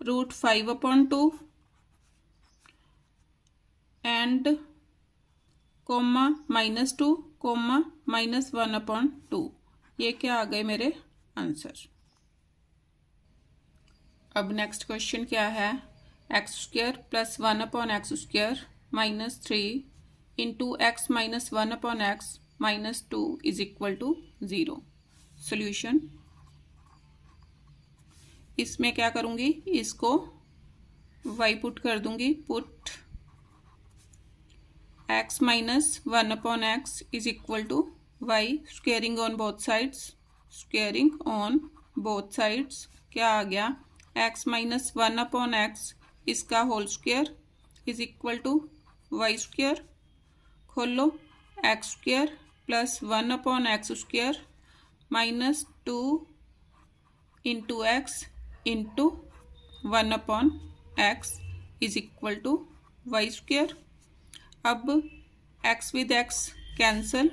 [SPEAKER 1] √5 upon 2 and coma -2 coma -1 upon 2, ये क्या आ गए मेरे answer. अब next question क्या है, x square plus 1 upon x square -3 into x minus 1 upon x -2 is equal to 0। Solution, इसमें क्या करूंगी, इसको y पुट कर दूंगी, put x minus 1 upon x is equal to y, squaring on both sides, squaring on both sides, क्या आ गया x minus 1 upon x इसका whole square is equal to y square, खोल लो, x square plus 1 upon x square -2 into x into 1 upon x is equal to y square. अब x with x cancel,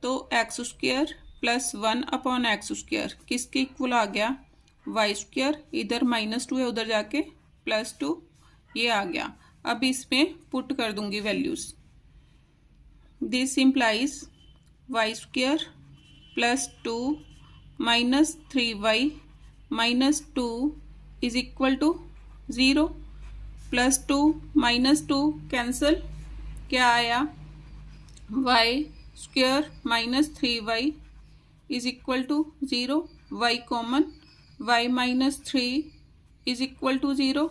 [SPEAKER 1] तो x square plus 1 upon x square किसके equal आ गया, y square, इधर -2 है उधर जाके +2, ये आ गया। अब इसमें पुट कर दूंगी values, this implies y square plus 2 -3y -2 is equal to 0, +2 -2 cancel, क्या आया, y square -3y is equal to 0, y common, y -3 is equal to 0,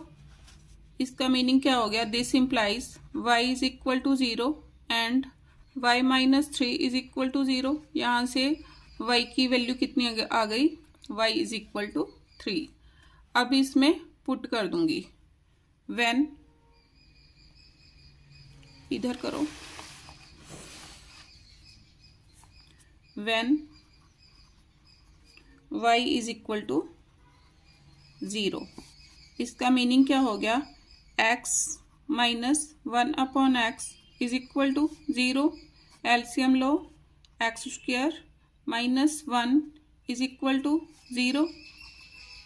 [SPEAKER 1] इसका मीनिंग क्या हो गया, this implies y is equal to 0 and y -3 is equal to 0। यहाँ से y की value कितनी आ गई, y इज इक्वल टू 3। अब इसमें पुट कर दूंगी, व्हेन, इधर करो, when y is equal to 0, इसका मीनिंग क्या हो गया, x minus 1 upon x is equal to 0, LCM लो, x square -1 is equal to 0,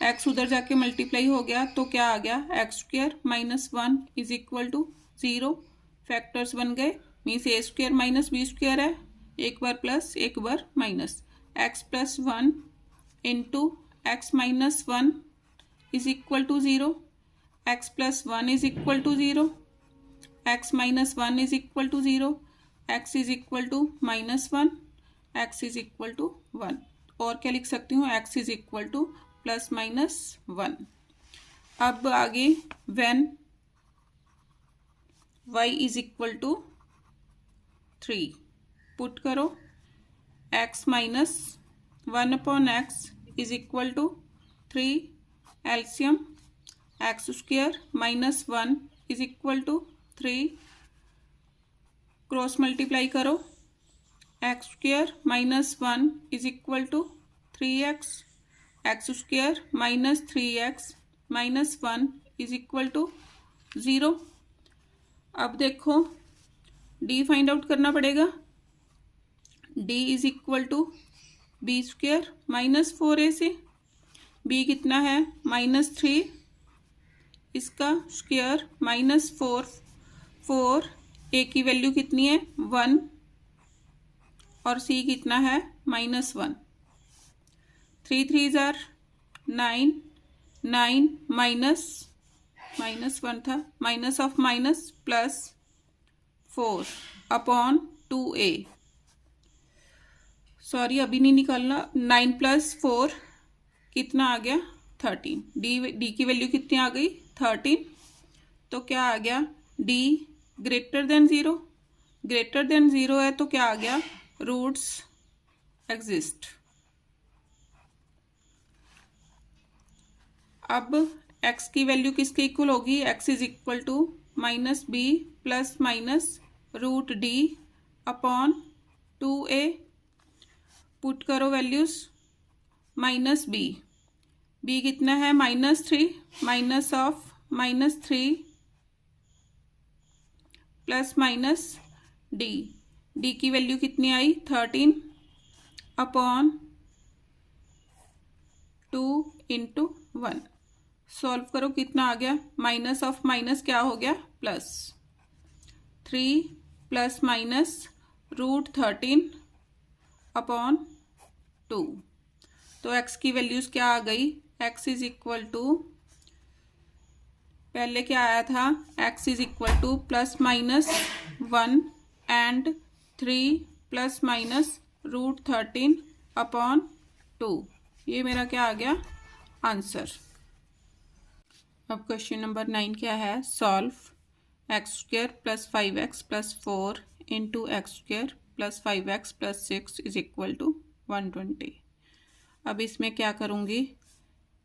[SPEAKER 1] x उधर जाके मल्टीप्लाई हो गया तो क्या आ गया, x square -1 is equal to 0, factors बन गए, means a square minus B square है, एक बार प्लस एक बार minus, x plus 1 into x minus 1 is equal to 0, x plus 1 is equal to 0, x minus 1 is equal to 0, x is equal to minus 1, x is equal to 1, और क्या लिख सकती हूँ, x is equal to plus minus 1। अब आगे when y is equal to 3 put करो, x minus 1 upon x is equal to 3, LCM x square minus 1 is equal to 3, cross multiply करो, x square minus 1 is equal to 3x, x square minus 3x minus 1 is equal to 0। अब देखो d find out करना पड़ेगा, d is equal to b square minus 4ac, b कितना है -3, इसका square -4, 4 a की value कितनी है 1 और c कितना है -1, 3 3 जार 9, 9 माइनस 1 था, minus of minus plus 4 upon 2a, sorry अभी नहीं निकालना, 9 प्लस 4 कितना आ गया 13, डी की वैल्यू कितनी आ गई 13, तो क्या आ गया d greater than 0, greater than 0 है तो क्या आ गया रूट्स एग्जिस्ट। अब x की वैल्यू किसके इक्वल होगी, x is equal to minus B plus minus root D upon 2a, put करो वैल्यूज, माइनस बी, बी कितना है -3, minus of -3 plus minus d, d की वैल्यू कितनी आई 13 अपॉन 2 इंटू 1, सॉल्व करो कितना आ गया, माइनस ऑफ माइनस क्या हो गया plus, 3 plus minus root 13 upon 2, तो x की वैल्यूज क्या आ गई, x इज इक्वल टू, पहले क्या आया था, x is equal to plus minus 1 and 3 plus minus root 13 upon 2, ये मेरा क्या आ गया आंसर। अब क्वेश्चन नंबर 9 क्या है, solve x square plus 5x plus 4 into x square plus 5x plus 6 is equal to 120। अब इसमें क्या करूँगी,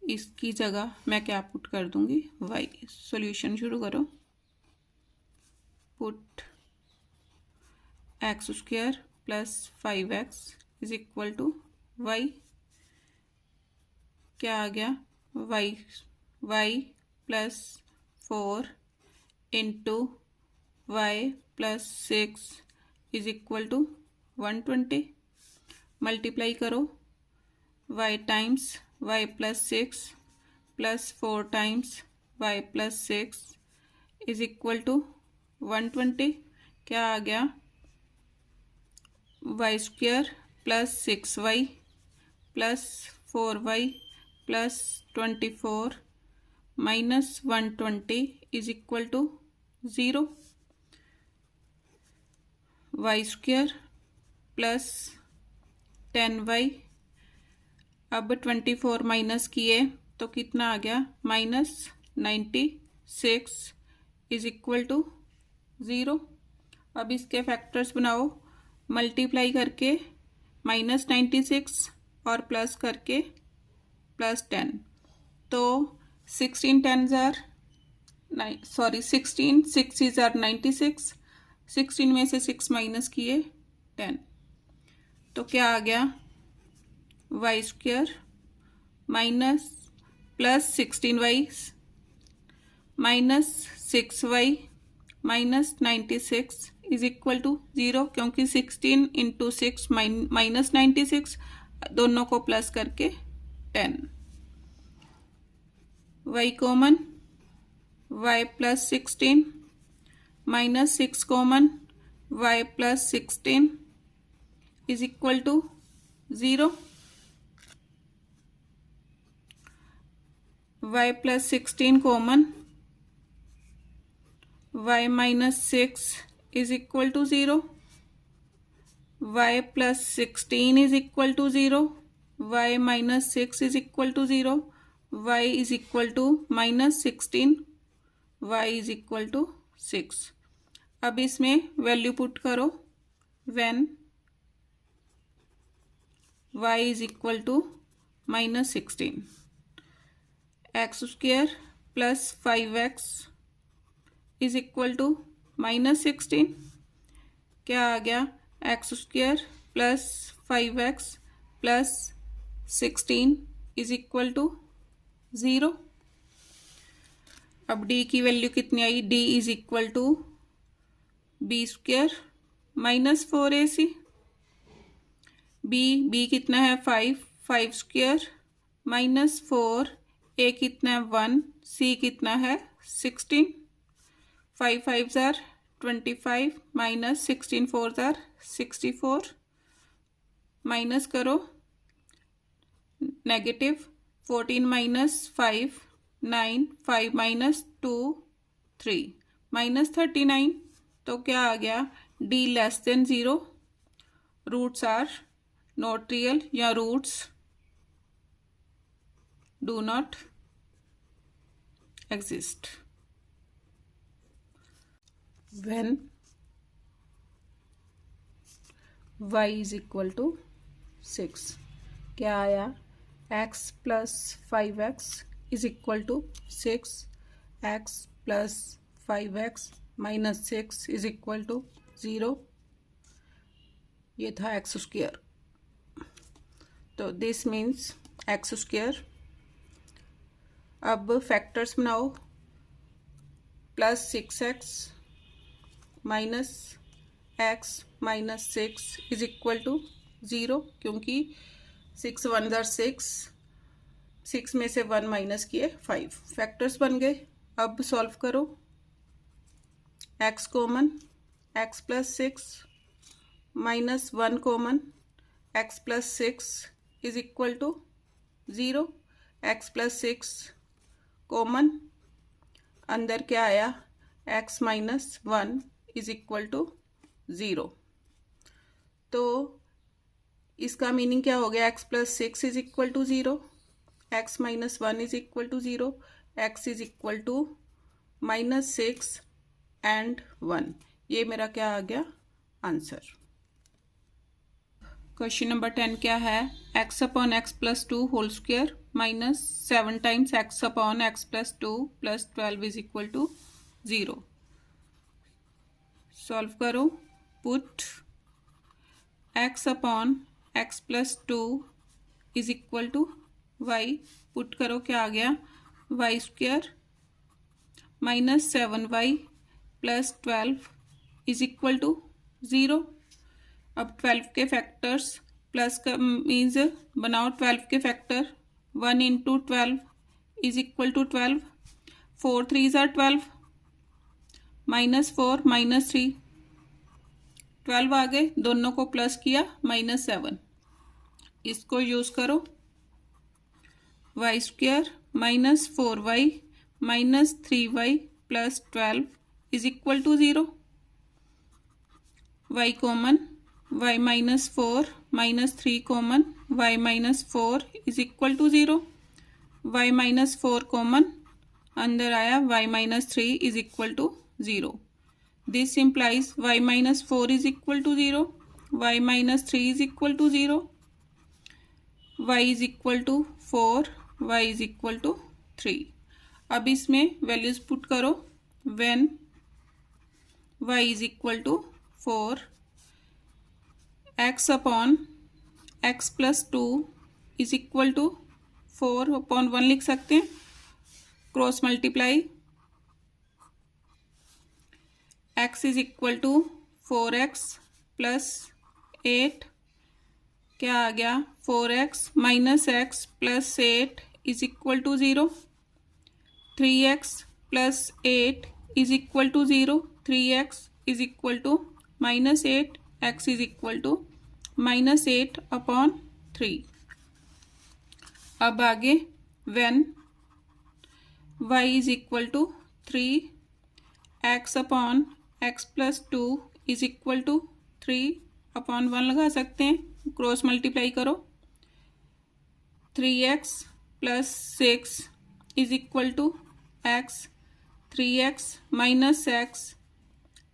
[SPEAKER 1] इसकी जगह मैं क्या पुट कर दूंगी y, सॉल्यूशन शुरू करो, put x square plus 5x is equal to y, क्या आ गया y plus 4 into y plus 6 is equal to 120, multiply करो, y times y plus 6 plus 4 times y plus 6 is equal to 120, क्या आ गया y square plus 6y plus 4y plus 24 minus 120 is equal to 0, y square plus 10y, अब 24 minus किए तो कितना आ गया -96 इज इक्वल टू 0। अब इसके फैक्टर्स बनाओ, मल्टीप्लाई करके -96 और प्लस करके +10, तो 16 10 जार 16 6 जार 96, 16 में से 6 माइनस किए 10, तो क्या आ गया y square minus plus 16y minus 6y minus 96 is equal to 0, क्योंकि 16 इंटू 6 माइनस 96, दोनों को प्लस करके 10, y कॉमन, y प्लस 16 -6 common, y + 16 is equal to 0, y + 16 common, y - 6 is equal to 0, y + 16 is equal to 0, y - 6 is equal to 0, y is equal to -16, y is equal to 6। अब इसमें value put करो when y is equal to -16, x² + 5x is equal to -16, क्या आ गया, x² + 5x + 16 is equal to 0। अब d की value कितनी आई, d is equal to b² - 4ac, b कितना है 5, 5² - 4, a कितना है 1, c कितना है 16, 5 5s are 25 - 16 4s are 64, minus करो, नेगेटिव 14 - 5 9, 5 - 2 3, -39, तो क्या आ गया, d < 0, roots are not real या roots do not exist. When y is equal to 6, क्या आया, x + 5x is equal to 6, x + 5x - 6 is equal to 0, ये था x²। तो दिस मीन्स x²। अब फैक्टर्स बनाओ, +6x - x - 6 is equal to 0, क्योंकि 6 1s are 6, 6 में से 1 माइनस किए 5, फैक्टर्स बन गए। अब सॉल्व करो, x common, x + 6 -1 common, x + 6 is equal to 0, x + 6 common, अंदर क्या आया, x - 1 इज इक्वल टू 0। तो इसका मीनिंग क्या हो गया, x + 6 is equal to 0, x - 1 is equal to 0, x is equal to -6 and 1, ये मेरा क्या आ गया आंसर। क्वेश्चन नंबर 10 क्या है, x/x + 2 whole square -7 times x/x + 2 + 12 is equal to 0। Solve करो, put x/x + 2 is equal to y, put करो, क्या आ गया, y² -7y + 12 is equal to 0। अब 12 के फैक्टर्स प्लस का मीन्स बनाओ, 12 के factor 1 × 12 is equal to 12, 4 3s are 12, -4 -3, 12 आ गए, दोनों को प्लस किया -7, इसको यूज करो, y² -4y -3y + 12 is equal to 0, y common, y - 4 -3 common, y - 4 is equal to 0, y - 4 common, अंदर आया y - 3 is equal to 0। This implies y - 4 is equal to 0, y - 3 is equal to 0, y is equal to 4, y is equal to 3। अब इसमें values put करो, when y is equal to 4, x/x + 2 is equal to 4/1 लिख सकते हैं, cross multiply, x is equal to 4x + 8, क्या आ गया, 4x - x + 8 is equal to 0, 3x + 8 is equal to 0, 3x is equal to -8, x is equal to -8/3। अब आगे when y is equal to 3, x plus 2 is equal to 3/1 लगा सकते हैं, cross multiply करो। 3x plus 6 is equal to x, 3x minus x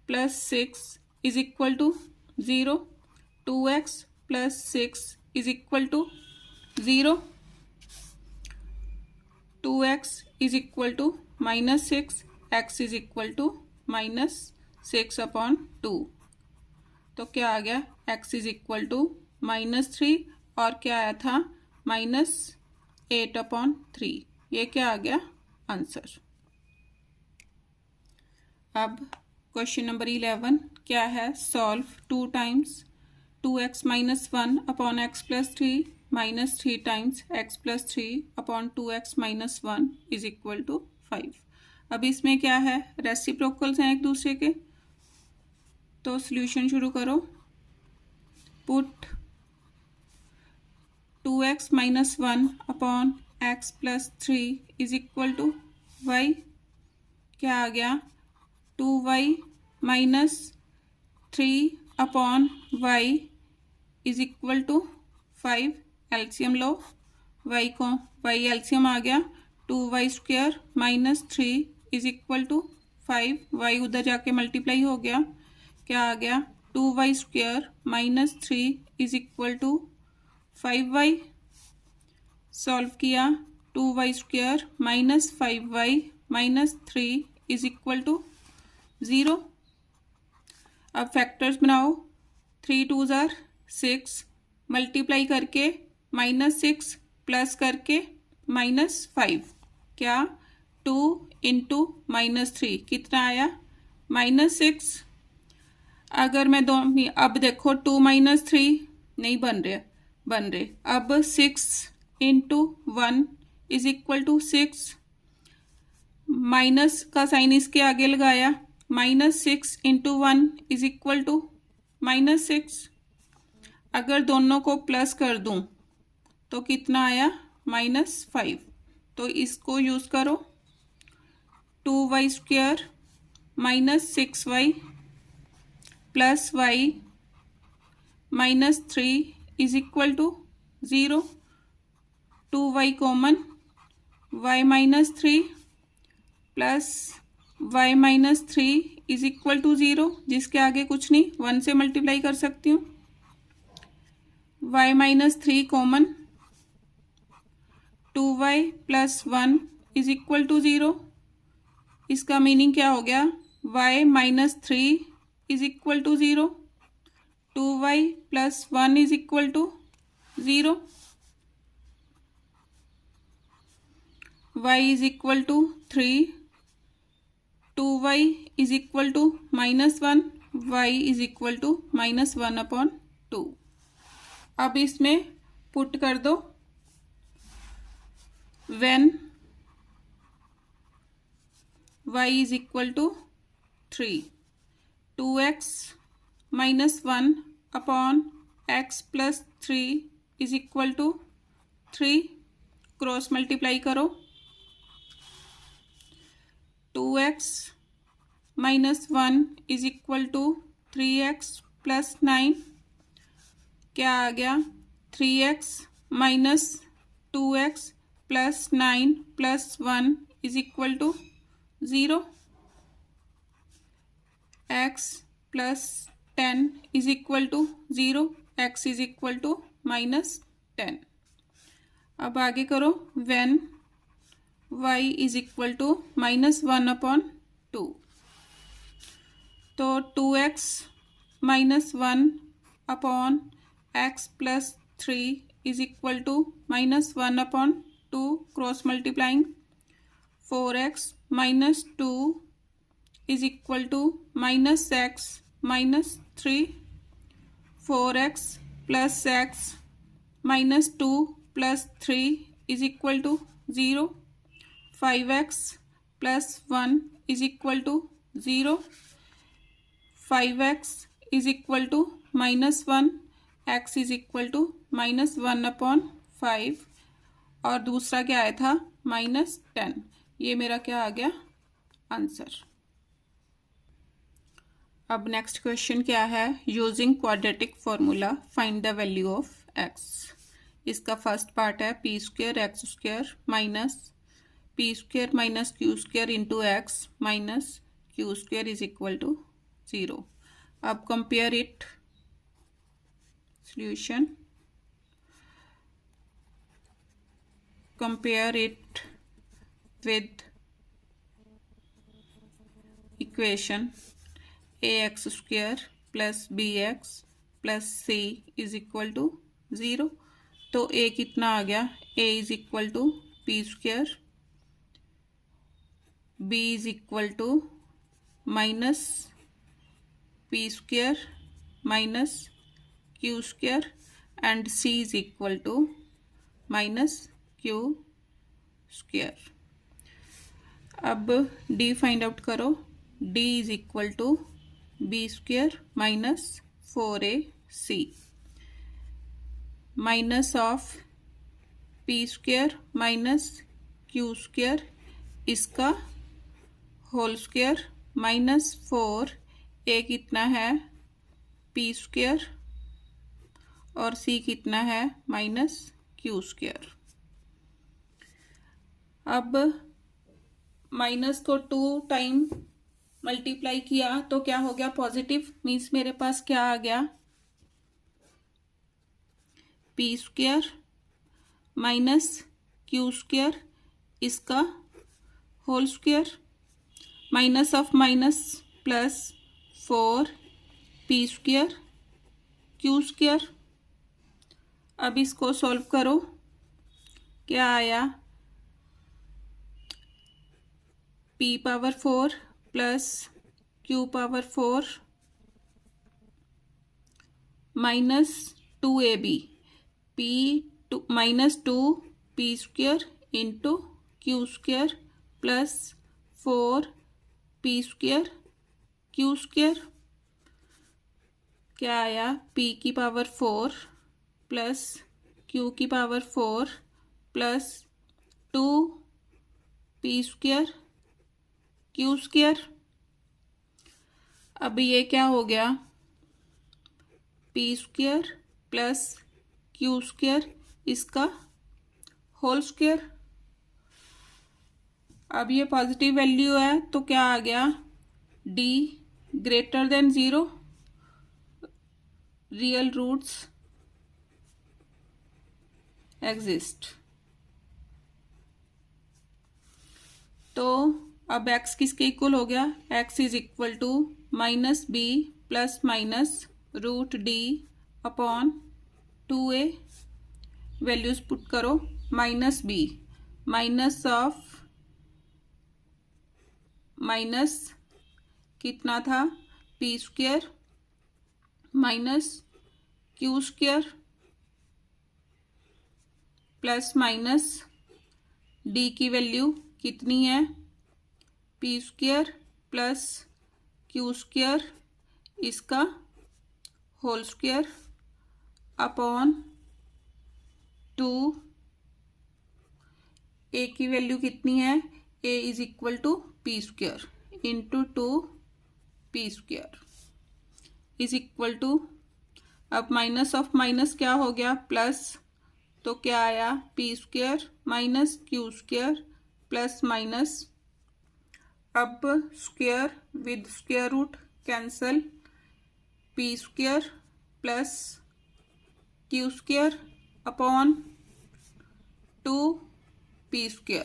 [SPEAKER 1] plus 6 is equal to 0, 2x plus 6 is equal to 0, 2x is equal to -6, x is equal to -6/2। तो क्या आ गया, x is equal to -3 और क्या आया था -8/3। ये क्या आ गया आंसर। अब क्वेश्चन नंबर 11 क्या है, solve 2 times 2x minus 1/x plus 3 minus 3 times x plus 3/2x minus 1 is equal to 5। अब इसमें क्या है, रेसिप्रोकल्स हैं एक दूसरे के, तो सॉल्यूशन शुरू करो। Put 2x minus 1/x plus 3 is equal to y, क्या आ गया 2y minus 3/y is equal to 5। LCM लो, y एलसीएम आ गया, 2y² minus 3 is equal to 5, y उधर जाके मल्टीप्लाई हो गया, क्या आ गया 2y² minus 3 is equal to 5y। Solve किया, 2y² minus 5y minus 3 is equal to 0। अब फैक्टर्स बनाओ, 3 2 ज़ार 6, मल्टीप्लाई करके -6 प्लस करके -5, क्या 2 इंटू -3 कितना आया -6। अगर मैं अब देखो 2 - 3 नहीं बन रहे। अब 6 into 1 is equal to 6, minus का साइन इसके आगे लगाया, -6 इंटू 1 इज इक्वल टू -6। अगर दोनों को प्लस कर दूं तो कितना आया -5। तो इसको यूज़ करो, 2y² minus 6y plus y minus 3 is equal to 0, 2y common, y minus 3 plus y minus 3 is equal to 0, जिसके आगे कुछ नहीं, 1 से मल्टीप्लाई कर सकती हूँ। y minus 3 common, 2y plus 1 is equal to 0। इसका मीनिंग क्या हो गया, y minus 3 is equal to 0, 2y plus 1 is equal to 0, y is equal to 3, 2y is equal to -1, y is equal to -1/2। अब इसमें put कर दो, when y is equal to 3, 2x minus 1/x plus 3 is equal to 3, cross multiply करो, 2x minus 1 is equal to 3x plus 9, क्या आ गया 3x minus 2x plus 9 plus 1 is equal to 0, x plus 10 is equal to 0, x is equal to -10। अब आगे करो, when y is equal to -1/2, तो 2x minus 1/x plus 3 is equal to -1/2, cross multiplying, 4x minus 2 is equal to -x minus 3, 4x plus x minus 2 plus 3 is equal to 0, 5x plus 1 is equal to 0, 5x is equal to -1, x is equal to -1/5 और दूसरा क्या आया था -10। ये मेरा क्या आ गया आंसर। अब नेक्स्ट क्वेश्चन क्या है, using quadratic formula find the value of x। इसका फर्स्ट पार्ट है p² x² minus p² minus q² into x minus q² is equal to 0। अब compare it, solution, compare it with equation ax² plus bx plus c is equal to 0। तो a कितना आ गया, a is equal to p², b is equal to minus p² minus q² and c is equal to minus q²। अब d find out करो, d is equal to b² minus 4ac minus of p² minus q² इसका whole square minus 4, a कितना है p² और c कितना है minus q²। अब minus को 2 टाइम मल्टीप्लाई किया तो क्या हो गया पॉजिटिव, मीन्स मेरे पास क्या आ गया p² माइनस q² इसका whole square minus of minus plus 4 p² q²। अब इसको सॉल्व करो, क्या आया p⁴ plus q⁴ minus 2ab minus 2 p² into q² plus 4 p² q²। क्या आया p⁴ plus q⁴ plus 2 p² q²। अब ये क्या हो गया p² प्लस q² इसका होल स्क्वायर। अब ये पॉजिटिव वैल्यू है तो क्या आ गया d greater than 0, real roots exist. तो अब x किसके इक्वल हो गया, x is equal to minus b plus minus root d upon 2a। Values put करो, minus b minus of minus कितना था p² minus q² plus minus d की value कितनी है p² प्लस q² इसका होल स्क्वायर अपॉन 2, a की value कितनी है, a is equal to p² into 2 p² is equal to, अब माइनस ऑफ माइनस क्या हो गया प्लस, तो क्या आया p² minus q² plus minus, अब square with square root cancel, p² plus q² upon 2 p²।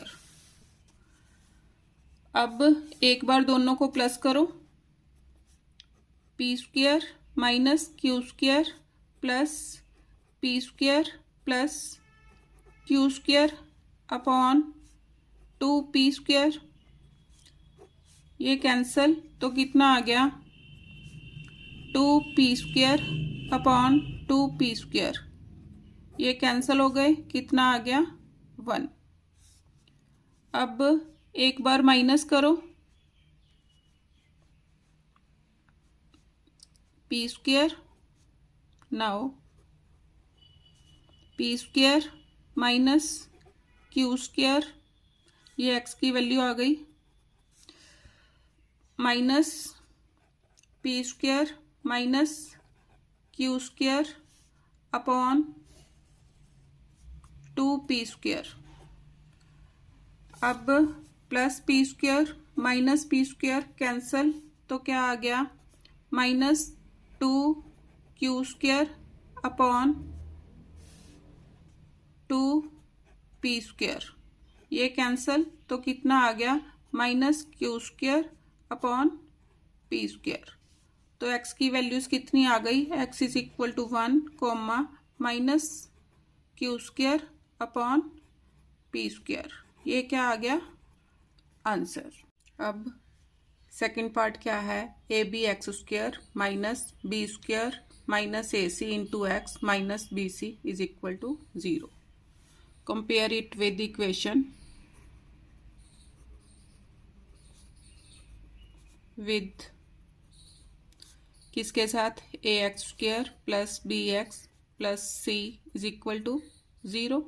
[SPEAKER 1] अब एक बार दोनों को प्लस करो, p² minus q² plus p² plus q² upon 2 p²। ये कैंसल तो कितना आ गया 2 p² अपॉन 2 p²। ये कैंसल हो गए, कितना आ गया 1। अब एक बार माइनस करो, p square, now p square minus q square, ये एक्स की वैल्यू आ गई, minus p square minus q square upon 2p square. अब plus p square minus p square cancel, तो क्या आ गया, minus 2q square upon 2p square, ये कैंसल, तो कितना आ गया, minus q square upon p square. तो x की वैल्यूज कितनी आ गई, x is equal to 1 comma minus q square upon p square, ये क्या आ गया, आंसर। अब सेकंड पार्ट क्या है, ए b x square minus B square minus A c into x minus b c is equal to 0। Compare it with equation with किसके साथ, a x square plus b x plus c is equal to 0।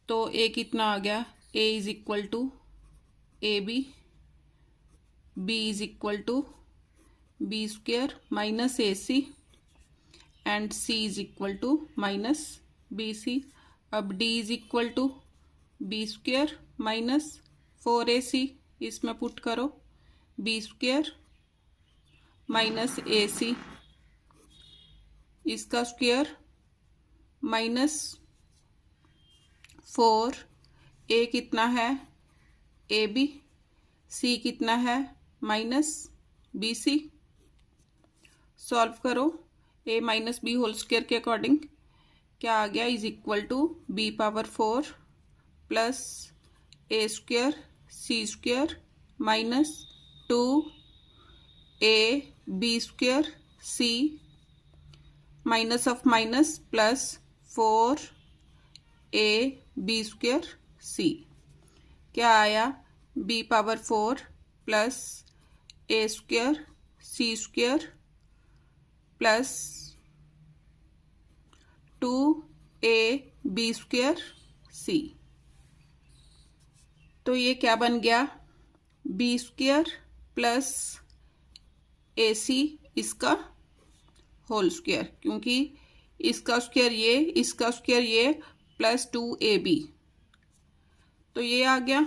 [SPEAKER 1] तो a कितना आ गया, a is equal to a b is equal to b square minus A c and c is equal to minus b c. अब D is equal to b square minus 4ac, इसमें put करो, b square minus ए c, इसका square minus 4, ए कितना है, A B, सी कितना है, minus b c. Solve करो, a minus b whole square के अकॉर्डिंग क्या आ गया, is equal to b power 4 plus a square c square minus 2 a b square c minus of minus plus 4 a b square c, क्या आया, b power 4 plus a square c square plus 2 a b square c. तो ये क्या बन गया, B square plus ए c इसका whole square, क्योंकि इसका स्क्वेयर ये, इसका स्क्वेयर ये, प्लस 2ab, तो ये आ गया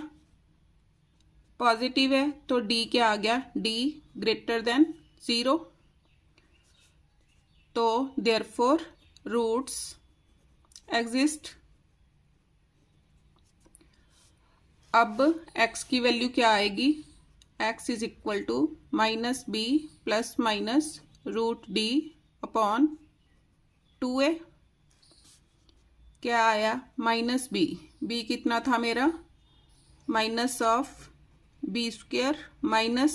[SPEAKER 1] पॉजिटिव है, तो d क्या आ गया, d ग्रेटर देन 0। तो देयरफॉर रूट्स एग्जिस्ट। अब x की वैल्यू क्या आएगी, x is equal to minus B plus minus root D upon 2a, क्या आया, माइनस बी, बी कितना था मेरा, minus of B square minus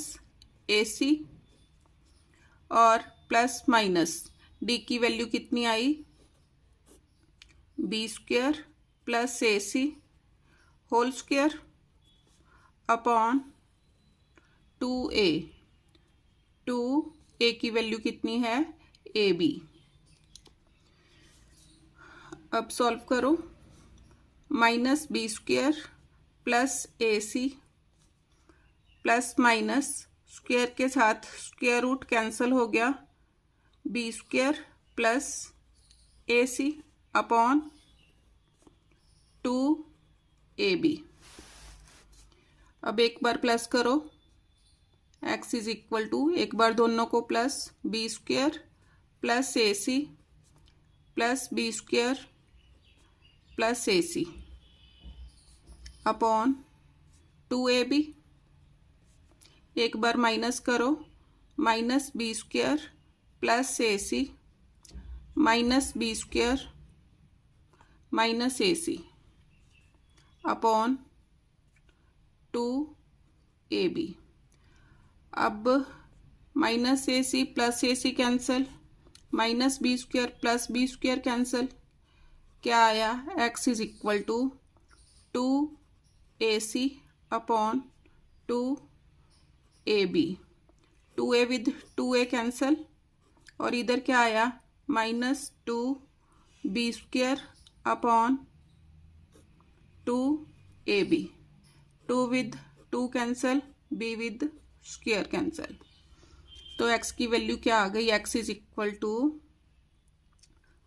[SPEAKER 1] A C और प्लस माइनस डी की वैल्यू कितनी आई, बी स्क्वेयर प्लस ए C whole square upon 2a, 2a की वैल्यू कितनी है, ए बी। अब सॉल्व करो, माइनस बी स्क्वेयर प्लस ए सी प्लस माइनस स्क्वेयर के साथ स्क्वेयर रूट कैंसिल हो गया, बी स्क्वेयर प्लस ए सी अपॉन 2ab। अब एक बार प्लस करो, x इज इक्वल टू, एक बार दोनों को प्लस, बी स्क्वेयर प्लस ए C plus B square plus ए सी अपॉन 2ab। एक बार माइनस करो, माइनस बी स्क्वेयर प्लस ए C minus B square minus ए सी अपॉन 2ab। अब माइनस ए C plus ए C cancel, minus B square plus B square cancel, क्या आया, x is equal to 2ac upon 2ab। 2a with 2a cancel, और इधर क्या आया -2b² upon 2ab, 2 with 2 cancel, b with square cancel. तो x की value क्या आ गई, x is equal to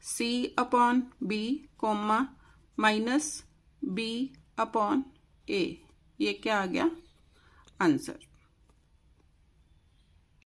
[SPEAKER 1] c upon b comma -b upon a। ये क्या आ गया आंसर।